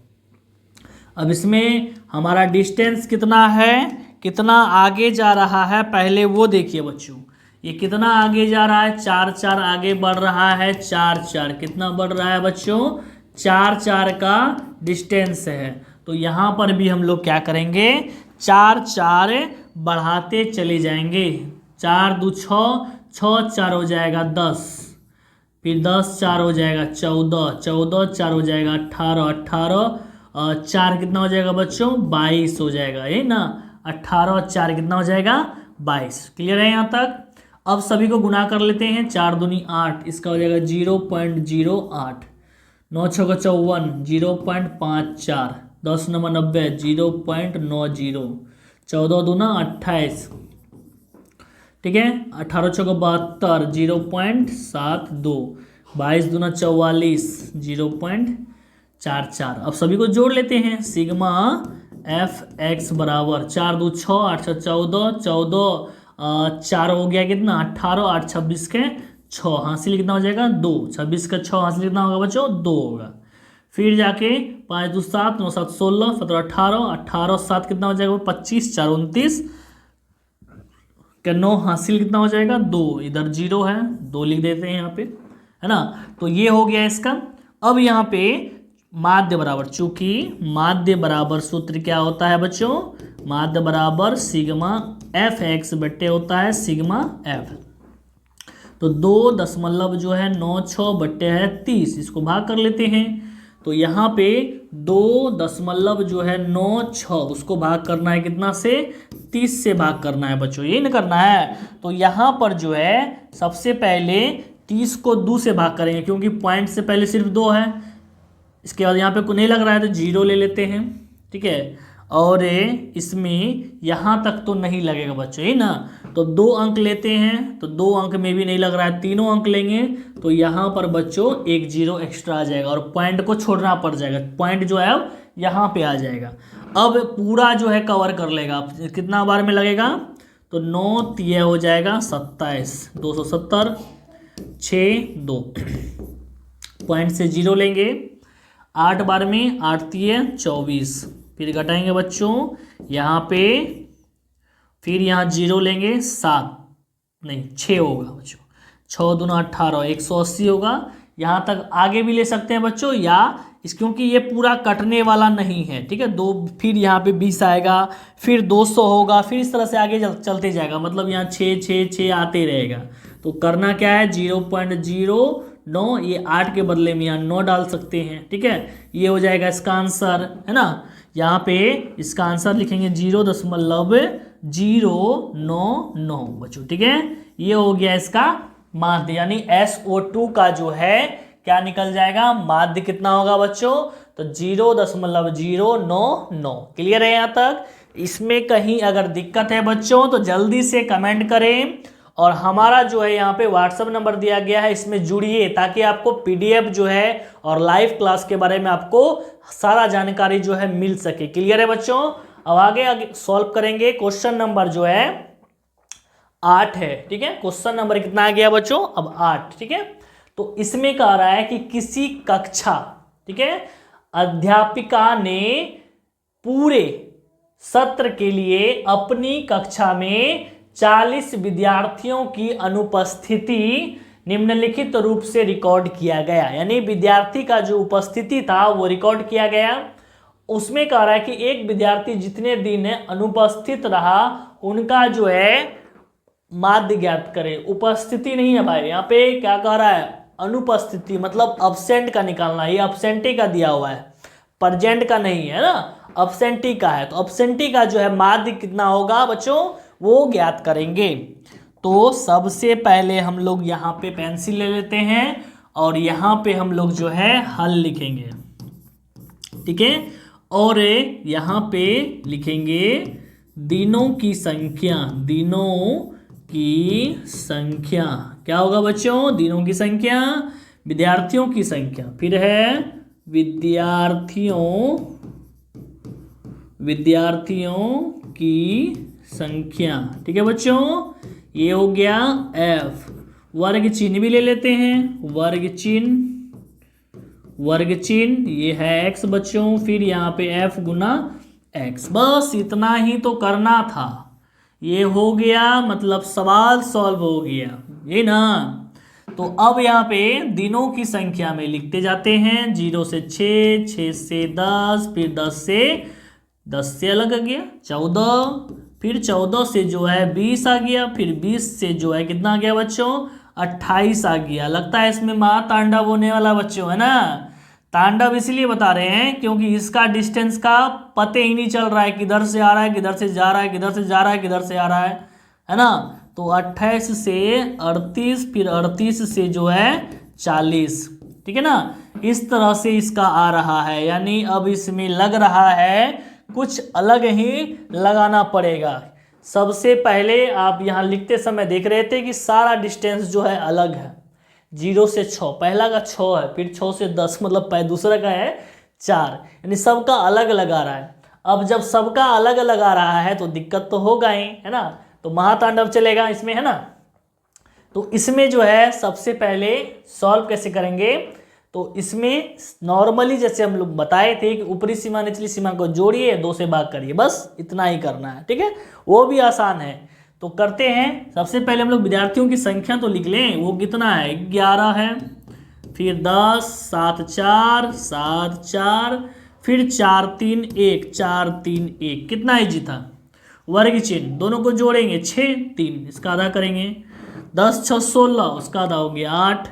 Speaker 1: अब इसमें हमारा डिस्टेंस कितना है, कितना आगे जा रहा है, पहले वो देखिए बच्चों। ये कितना आगे जा रहा है? 4 4 आगे बढ़ रहा है, 4 4 कितना बढ़ रहा है बच्चों? 4 4 का डिस्टेंस है। तो यहाँ पर भी हम लोग क्या करेंगे? 4 4 बढ़ाते चले जाएंगे। 4 2 6, 6 4 हो जाएगा 10, फिर 10 4 हो जाएगा 14, 14 4 हो जाएगा 18, 18 4 कितना हो जाएगा बच्चों? 22 हो जाएगा, ये ना। 18 4 कितना हो जाएगा? 22, क्लियर है यहाँ तक। अब सभी को गुना कर लेते हैं, 4 दूनी 8, इसका हो जाएगा 0.08, 9 6 54, 0.54, 10 9 90, 0.90, 14 दूना 28, ठीक है। 18 6 72, 0.72, 22 दूना 44, 0.44। अब सभी को जोड़ लेते हैं, सिग्मा Fx बराबर 4 2 6, 8 6 14, 14 4 हो गया कितना? 18, 8 26 के 6 हासिल कितना हो जाएगा 2, 26 का 6 हासिल कितना होगा बच्चों 2 होगा। फिर जाके 5 2 7 9 7 16 17 18 18 7 कितना हो जाएगा 25 4 29 का 9 हासिल कितना हो जाएगा 2, इधर 0 है 2 लिख देते हैं यहाँ पे, है ना। तो ये हो गया इसका। अब यहाँ पे माध्य बराबर, चूंकि माध्य बराबर सूत्र क्या होता है बच्चों, माध्य बराबर सिग्मा एफ एक्स बट्टे होता है सिग्मा एफ। तो 2 जो है 9 6 बट्टे है 30, इसको भाग कर लेते हैं। तो यहाँ पे 2 जो है 9 6 उसको भाग करना है कितना से 30 से भाग करना है बच्चों, यही ना करना है। तो यहाँ पर जो है सबसे पहले 30 को 2 से भाग करेंगे क्योंकि पॉइंट से पहले सिर्फ 2 है। इसके बाद यहाँ पे नहीं लग रहा है तो 0 ले लेते हैं, ठीक है। और इसमें यहाँ तक तो नहीं लगेगा बच्चों, यही ना। तो 2 अंक लेते हैं, तो 2 अंक में भी नहीं लग रहा है, तीनों अंक लेंगे तो यहाँ पर बच्चों एक 0 एक्स्ट्रा आ जाएगा और पॉइंट को छोड़ना पड़ जाएगा। पॉइंट जो है अब यहाँ पे आ जाएगा। अब पूरा जो है कवर कर लेगा। कितना बार में लगेगा, तो 9 3 हो जाएगा 27, 270 6 2, पॉइंट से 0 लेंगे। 8 बार में 8 3 24, फिर घटाएंगे बच्चों यहाँ पे, फिर यहाँ 0 लेंगे 7 नहीं 6 होगा बच्चों, 6 दूना 18 180 होगा। यहाँ तक आगे भी ले सकते हैं बच्चों, या क्योंकि ये पूरा कटने वाला नहीं है, ठीक है। 2 फिर यहाँ पे 20 आएगा, फिर 200 होगा, फिर इस तरह से आगे चलते जाएगा, मतलब यहाँ 6 6 6 आते रहेगा। तो करना क्या है 0.09, ये 8 के बदले में यहाँ 9 डाल सकते हैं, ठीक है। ये हो जाएगा इसका आंसर, है ना। यहाँ पे इसका आंसर लिखेंगे 0.099 बच्चों, ठीक है। ये हो गया इसका माध्य, यानी SO2 का जो है क्या निकल जाएगा माध्य कितना होगा बच्चों, तो 0.099। क्लियर है यहाँ तक। इसमें कहीं अगर दिक्कत है बच्चों तो जल्दी से कमेंट करें, और हमारा जो है यहाँ पे व्हाट्सएप नंबर दिया गया है, इसमें जुड़िए ताकि आपको PDF जो है और लाइव क्लास के बारे में आपको सारा जानकारी जो है मिल सके। क्लियर है बच्चों। अब आगे सॉल्व करेंगे। क्वेश्चन नंबर जो है 8 है, ठीक है। क्वेश्चन नंबर कितना आ गया बच्चों, अब 8, ठीक है। तो इसमें कह रहा है कि किसी कक्षा, ठीक है, अध्यापिका ने पूरे सत्र के लिए अपनी कक्षा में 40 विद्यार्थियों की अनुपस्थिति निम्नलिखित रूप से रिकॉर्ड किया गया, यानी विद्यार्थी का जो उपस्थिति था वो रिकॉर्ड किया गया। उसमें कह रहा है कि एक विद्यार्थी जितने दिन अनुपस्थित रहा उनका जो है माध्य ज्ञात करें। उपस्थिति नहीं है भाई, यहाँ पे क्या कह रहा है अनुपस्थिति, मतलब अब्सेंट का निकालना। ये अब्सेंटी का दिया हुआ है, प्रेजेंट का नहीं है ना, अब्सेंटी का है। तो अब्सेंटी का जो है माध्य कितना होगा बच्चों वो ज्ञात करेंगे। तो सबसे पहले हम लोग यहाँ पे पेंसिल ले लेते हैं और यहाँ पे हम लोग जो है हल लिखेंगे, ठीक है। और यहाँ पे लिखेंगे दिनों की संख्या, दिनों की संख्या क्या होगा बच्चों, दिनों की संख्या, विद्यार्थियों की संख्या, फिर है विद्यार्थियों की संख्या, ठीक है बच्चों। ये हो गया F। वर्ग चिन्ह भी ले लेते हैं, वर्ग चिन्ह ये है x बच्चों, फिर यहाँ पे F गुना x। बस इतना ही तो करना था, ये हो गया, मतलब सवाल सॉल्व हो गया, ये ना। तो अब यहाँ पे दिनों की संख्या में लिखते जाते हैं, 0 से 6, 6 से 10, फिर 10 से अलग आ गया 14, फिर 14 से जो है 20 आ गया, फिर 20 से जो है कितना आ गया बच्चों 28 आ गया। लगता है इसमें महातांडव होने वाला बच्चों, है ना। तांडव इसलिए बता रहे हैं क्योंकि इसका डिस्टेंस का पता ही नहीं चल रहा है, किधर से आ रहा है, किधर से जा रहा है, किधर से जा रहा है, किधर से आ रहा है ना। तो 28 से 38, फिर 38 से जो है 40, ठीक है ना। इस तरह से इसका आ रहा है, यानी अब इसमें लग रहा है कुछ अलग ही लगाना पड़ेगा। सबसे पहले आप यहाँ लिखते समय देख रहे थे कि सारा डिस्टेंस जो है अलग है, 0 से 6, पहला का 6 है, फिर 6 से 10 मतलब दूसरा का है 4, यानी सबका अलग लगा रहा है। अब जब सबका अलग लगा रहा है तो दिक्कत तो होगा ही, है ना। तो महातांडव चलेगा इसमें, है ना। तो इसमें जो है सबसे पहले सॉल्व कैसे करेंगे, तो इसमें नॉर्मली जैसे हम लोग बताए थे कि ऊपरी सीमा निचली सीमा को जोड़िए 2 से भाग करिए, बस इतना ही करना है, ठीक है। वो भी आसान है, तो करते हैं। सबसे पहले हम लोग विद्यार्थियों की संख्या तो लिख लें, वो कितना है 11 है, फिर 10, 7 4 7 4, फिर 4 3 1 4 3 1, कितना इजी था। वर्ग चिन्ह दोनों को जोड़ेंगे 6 3, इसका आधा करेंगे। 10 6 16, उसका आधा हो गया 8,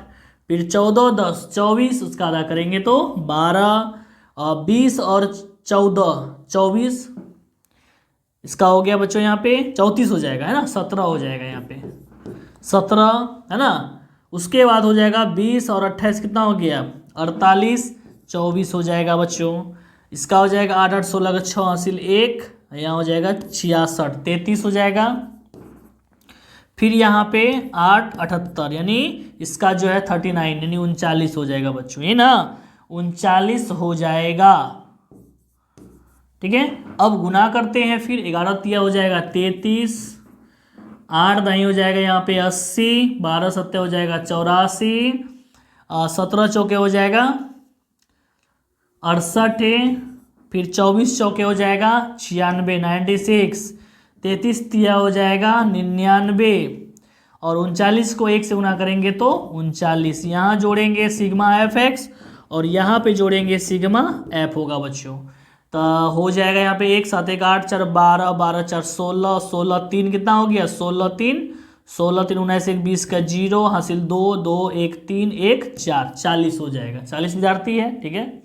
Speaker 1: फिर 14 10 24, उसका आधा करेंगे तो 12, 20 और 14 24, इसका हो गया बच्चों यहाँ पे 34 हो जाएगा, है ना, 17 हो जाएगा यहाँ पे 17, है ना। उसके बाद हो जाएगा 20 और 28, कितना हो गया 48, 24 हो जाएगा बच्चों। इसका हो जाएगा 8 8 16 का 6 हासिल 1, यहाँ हो जाएगा 66, 33 हो जाएगा। फिर यहाँ पे 8 78, यानी इसका जो है 39, यानी 39 हो जाएगा बच्चों, ये ना 39 हो जाएगा, ठीक है। अब गुना करते हैं, फिर 11 तिया हो जाएगा 33, 8 दाई हो जाएगा यहाँ पे 80, 12 सत्ते हो जाएगा 84, 17 चौके हो जाएगा 68, फिर 24 चौके हो जाएगा 96 96, 33 तिया हो जाएगा 99, और 39 को 1 से गुना करेंगे तो 39। यहाँ जोड़ेंगे सिग्मा एफ एक्स और यहाँ पे जोड़ेंगे सिग्मा एफ होगा बच्चों, तो हो जाएगा यहाँ पे 1 7 1 8 4 12, 12 4 16, 16 3 कितना हो गया 16 3, 16 3 19 1 20 का 0 हासिल 2 2 1 3 1 4, 40 हो जाएगा। 40 विद्यार्थी है, ठीक है।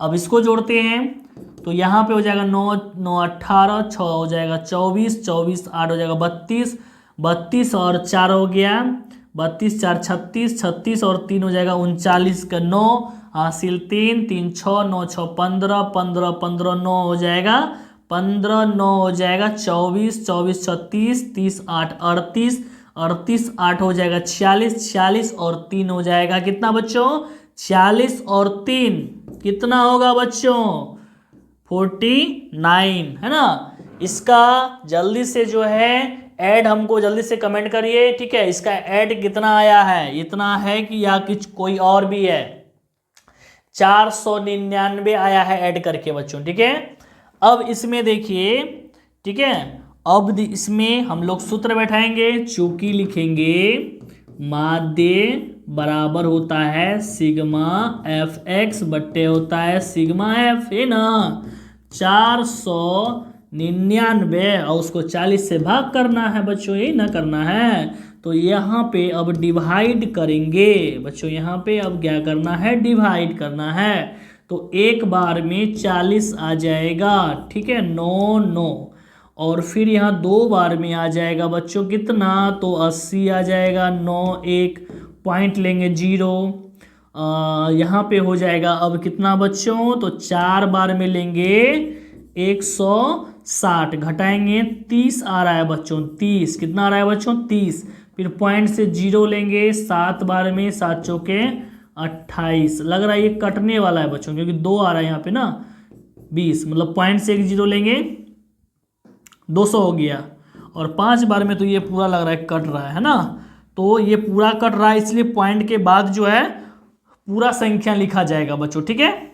Speaker 1: अब इसको जोड़ते हैं, तो यहाँ पे हो जाएगा 9 9 18, 6 हो जाएगा 24, 24 8 हो जाएगा 32, 32 और 4 हो गया 32, 4 36, 36 और 3 हो जाएगा 39 का 9 हासिल 3 3 6 9 6 15, 15 15 9 हो जाएगा 15, 9 हो जाएगा 24, 24 36, 30 8 38, 38 8 हो जाएगा 46, 46 और 3 हो जाएगा कितना बच्चों 46 और 3 कितना होगा बच्चों 49, है ना। इसका जल्दी से जो है ऐड हमको जल्दी से कमेंट करिए, ठीक है। इसका ऐड कितना आया है, इतना है कि या कुछ कोई और भी है। 499 आया है ऐड करके बच्चों, ठीक है। अब इसमें देखिए, ठीक है, अब इसमें हम लोग सूत्र बैठाएंगे, चूंकि लिखेंगे माध्य बराबर होता है सिग्मा एफ एक्स बट्टे होता है सिग्मा एफ, है ना। 499 और उसको 40 से भाग करना है बच्चों, यही ना करना है। तो यहाँ पे अब डिवाइड करेंगे बच्चों, यहाँ पे अब क्या करना है डिवाइड करना है। तो एक बार में 40 आ जाएगा, ठीक है 9 9, और फिर यहाँ 2 बार में आ जाएगा बच्चों कितना, तो 80 आ जाएगा। 9 1 पॉइंट लेंगे 0, यहाँ पे हो जाएगा अब कितना बच्चों, तो 4 बार में लेंगे 160, घटाएंगे 30 आ रहा है बच्चों, 30 कितना आ रहा है बच्चों 30, फिर पॉइंट से 0 लेंगे 7 बार में 7 चौके 28, लग रहा है ये कटने वाला है बच्चों क्योंकि 2 आ रहा है यहाँ पे ना 20, मतलब पॉइंट से 1 0 लेंगे 200 हो गया, और 5 बार में तो ये पूरा लग रहा है कट रहा है ना। तो ये पूरा कट रहा है, इसलिए पॉइंट के बाद जो है पूरा संख्या लिखा जाएगा बच्चों, ठीक है।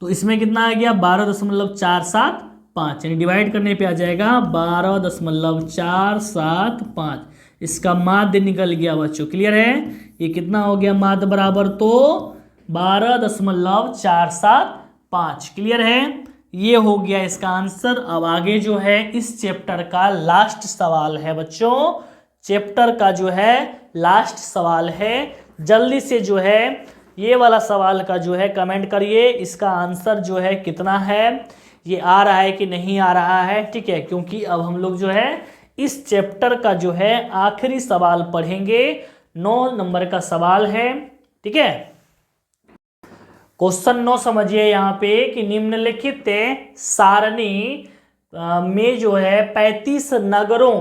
Speaker 1: तो इसमें कितना आ गया 12.475, यानी डिवाइड करने पे आ जाएगा 12.475, इसका माध्य निकल गया बच्चों, क्लियर है। ये कितना हो गया माध्य बराबर, तो 12.475, क्लियर है। ये हो गया इसका आंसर। अब आगे जो है इस चैप्टर का लास्ट सवाल है बच्चों, चैप्टर का जो है लास्ट सवाल है। जल्दी से जो है ये वाला सवाल का जो है कमेंट करिए, इसका आंसर जो है कितना है, ये आ रहा है कि नहीं आ रहा है, ठीक है। क्योंकि अब हम लोग जो है इस चैप्टर का जो है आखिरी सवाल पढ़ेंगे, 9 नंबर का सवाल है, ठीक है। क्वेश्चन 9 समझिए यहाँ पे कि निम्नलिखित सारणी में जो है 35 नगरों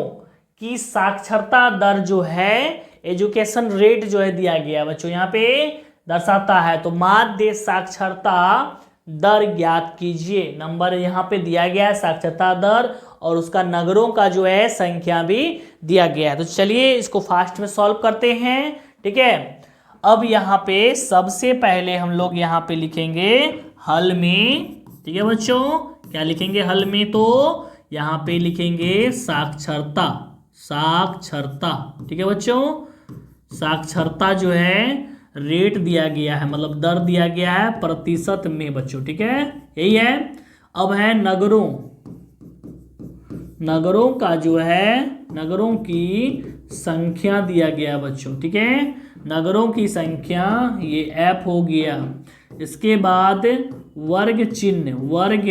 Speaker 1: की साक्षरता दर जो है एजुकेशन रेट जो है दिया गया बच्चों, यहाँ पे दर्शाता है। तो माध्य साक्षरता दर ज्ञात कीजिए, नंबर यहाँ पे दिया गया है साक्षरता दर, और उसका नगरों का जो है संख्या भी दिया गया है। तो चलिए इसको फास्ट में सॉल्व करते हैं, ठीक है। अब यहाँ पे सबसे पहले हम लोग यहाँ पे लिखेंगे हल में, ठीक है बच्चों। क्या लिखेंगे हल में? तो यहाँ पे लिखेंगे साक्षरता, साक्षरता, ठीक है बच्चों। साक्षरता जो है रेट दिया गया है, मतलब दर दिया गया है प्रतिशत में बच्चों, ठीक है, यही है। अब है नगरों, नगरों का जो है नगरों की संख्या दिया गया बच्चों, ठीक है। नगरों की संख्या ये F हो गया। इसके बाद वर्ग चिन्ह, वर्ग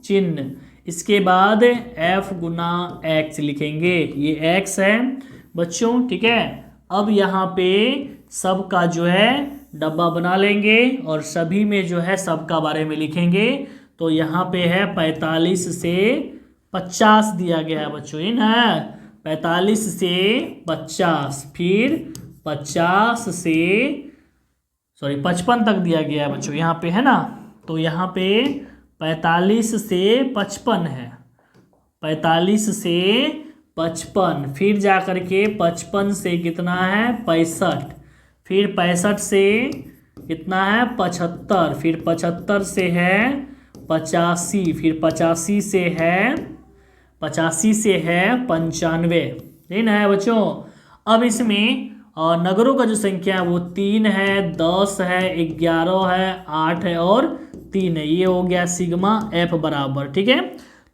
Speaker 1: चिन्ह, इसके बाद F गुना X लिखेंगे, ये X है बच्चों, ठीक है। अब यहाँ पे सबका जो है डब्बा बना लेंगे और सभी में जो है सबका बारे में लिखेंगे। तो यहाँ पे है 45 से 50 दिया गया है बच्चों, ये ना 45 से 50, फिर 50 से 55 तक दिया गया है बच्चों, यहाँ पे है ना। तो यहाँ पे 45 से 55 है, 45 से 55, फिर जा करके 55 से कितना है 65, फिर 65 से कितना है 75, फिर 75 से है 85, फिर 85 से है 95, ठीक है बच्चों। अब इसमें नगरों का जो संख्या है वो 3 है, 10 है, 11 है, 8 है और 3 है। ये हो गया सिग्मा F बराबर, ठीक है।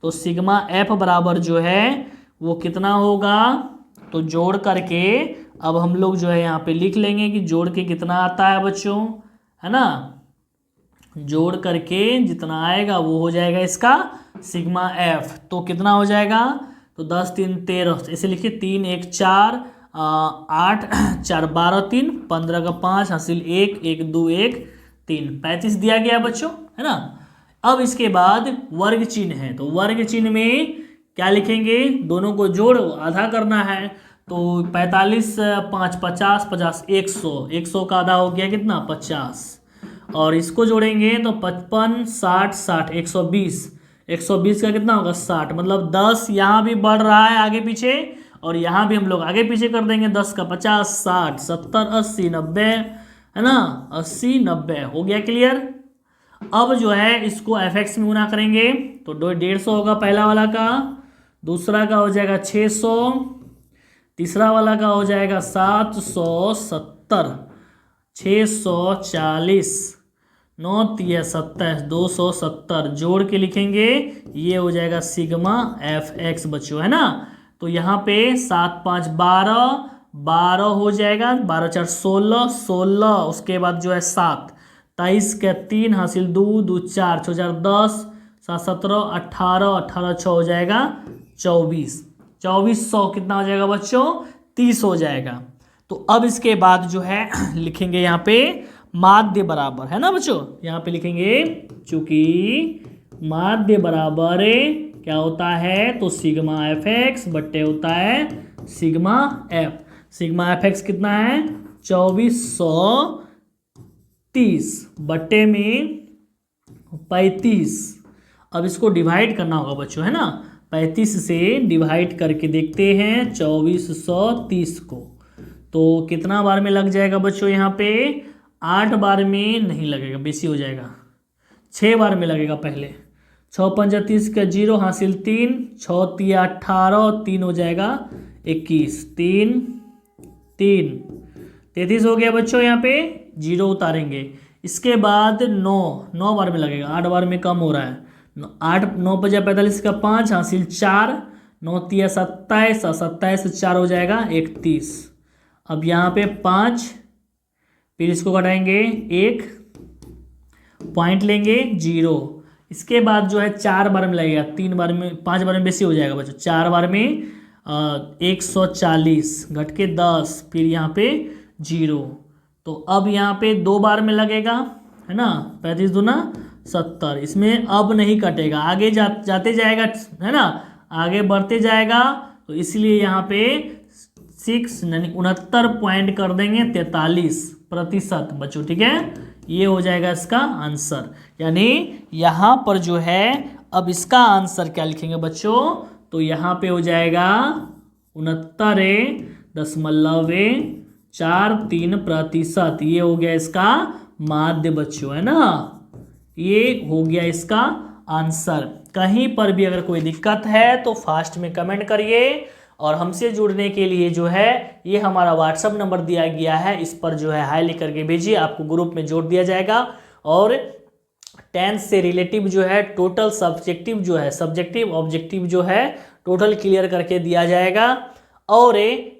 Speaker 1: तो सिग्मा F बराबर जो है वो कितना होगा? तो जोड़ करके अब हम लोग जो है यहाँ पे लिख लेंगे कि जोड़ के कितना आता है बच्चों, है ना। जोड़ करके जितना आएगा वो हो जाएगा इसका सिग्मा F। तो कितना हो जाएगा? तो 10 3 13, ऐसे लिखिए 3 1 4 8 4 12 3 15 का 5 हासिल 1 1 2 1 3, 35 दिया गया बच्चों, है ना। अब इसके बाद वर्ग चिन्ह है, तो वर्ग चिन्ह में क्या लिखेंगे? दोनों को जोड़ आधा करना है। तो 45 5 50 50 100, 100 का आधा हो गया कितना 50, और इसको जोड़ेंगे तो 55 60 60 120, 120 का कितना होगा 60, मतलब 10 यहाँ भी बढ़ रहा है आगे पीछे और यहाँ भी हम लोग आगे पीछे कर देंगे। 10 का 50 60 70 80 90, है ना, 80 90 हो गया क्लियर। अब जो है इसको fx में गुना करेंगे तो 150 होगा पहला वाला का, दूसरा का हो जाएगा 600, तीसरा वाला का हो जाएगा 770, 640, 9 3 27, 270, जोड़ के लिखेंगे ये हो जाएगा सिग्मा fx बच्चों, है ना। तो यहाँ पे 7 5 12 12 हो जाएगा, 12 4 16 16, उसके बाद जो है 7 23 के 3 हासिल 2 2 4 6 4 10 7 17 18 18 6 हो जाएगा 24, 2400 कितना हो जाएगा बच्चों 30 हो जाएगा। तो अब इसके बाद जो है लिखेंगे यहाँ पे माध्य बराबर, है ना बच्चों, यहाँ पे लिखेंगे चूंकि माध्य बराबर क्या होता है तो सिग्मा fx बट्टे होता है सिग्मा f। सिग्मा fx कितना है 2430 बट्टे में 35। अब इसको डिवाइड करना होगा बच्चों, है ना, 35 से डिवाइड करके देखते हैं 2430 को। तो कितना बार में लग जाएगा बच्चों? यहाँ पे 8 बार में नहीं लगेगा, बेसी हो जाएगा, 6 बार में लगेगा पहले। 6 5 30 का 0 हासिल 3, 6 3 18, 3 हो जाएगा 21, 3 3 33 हो गया बच्चों। यहाँ पे 0 उतारेंगे। इसके बाद 9 बार में लगेगा, 8 बार में कम हो रहा है। 8 9 5 45 का 5 हासिल 4, 9 3 27, 27 से 4 हो जाएगा 31। अब यहाँ पे 5, फिर इसको घटाएंगे 1 पॉइंट लेंगे 0। इसके बाद जो है 4 बार में लगेगा, 3 बार में 5 बार में बेसी हो जाएगा बच्चों। 4 बार में 140 घट के 10, फिर यहाँ पे 0। तो अब यहाँ पे 2 बार में लगेगा, है ना, 35 दूना 70। इसमें अब नहीं कटेगा, आगे जाते जाएगा, है ना, आगे बढ़ते जाएगा। तो इसलिए यहाँ पे 69 पॉइंट कर देंगे 43% बच्चों, ठीक है। ये हो जाएगा इसका आंसर। यानी यहाँ पर जो है अब इसका आंसर क्या लिखेंगे बच्चों तो यहाँ पे हो जाएगा 69.43%। ये हो गया इसका माध्य बच्चों, है ना। ये हो गया इसका आंसर। कहीं पर भी अगर कोई दिक्कत है तो फास्ट में कमेंट करिए। और हमसे जुड़ने के लिए जो है ये हमारा व्हाट्सअप नंबर दिया गया है, इस पर जो है हाई लिख करके भेजिए, आपको ग्रुप में जोड़ दिया जाएगा। और 10 से रिलेटिव जो है टोटल सब्जेक्टिव जो है, सब्जेक्टिव ऑब्जेक्टिव जो है टोटल क्लियर करके दिया जाएगा। और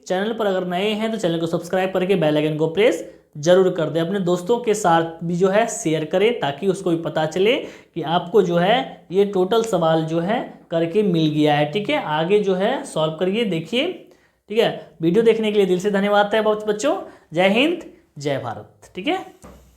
Speaker 1: चैनल पर अगर नए हैं तो चैनल को सब्सक्राइब करके बेल आइकन को प्रेस जरूर कर दें। अपने दोस्तों के साथ भी जो है शेयर करें ताकि उसको भी पता चले कि आपको जो है ये टोटल सवाल जो है करके मिल गया है। ठीक है, आगे जो है सॉल्व करिए, देखिए। ठीक है, वीडियो देखने के लिए दिल से धन्यवाद है बच्चों। जय हिंद, जय भारत। ठीक है।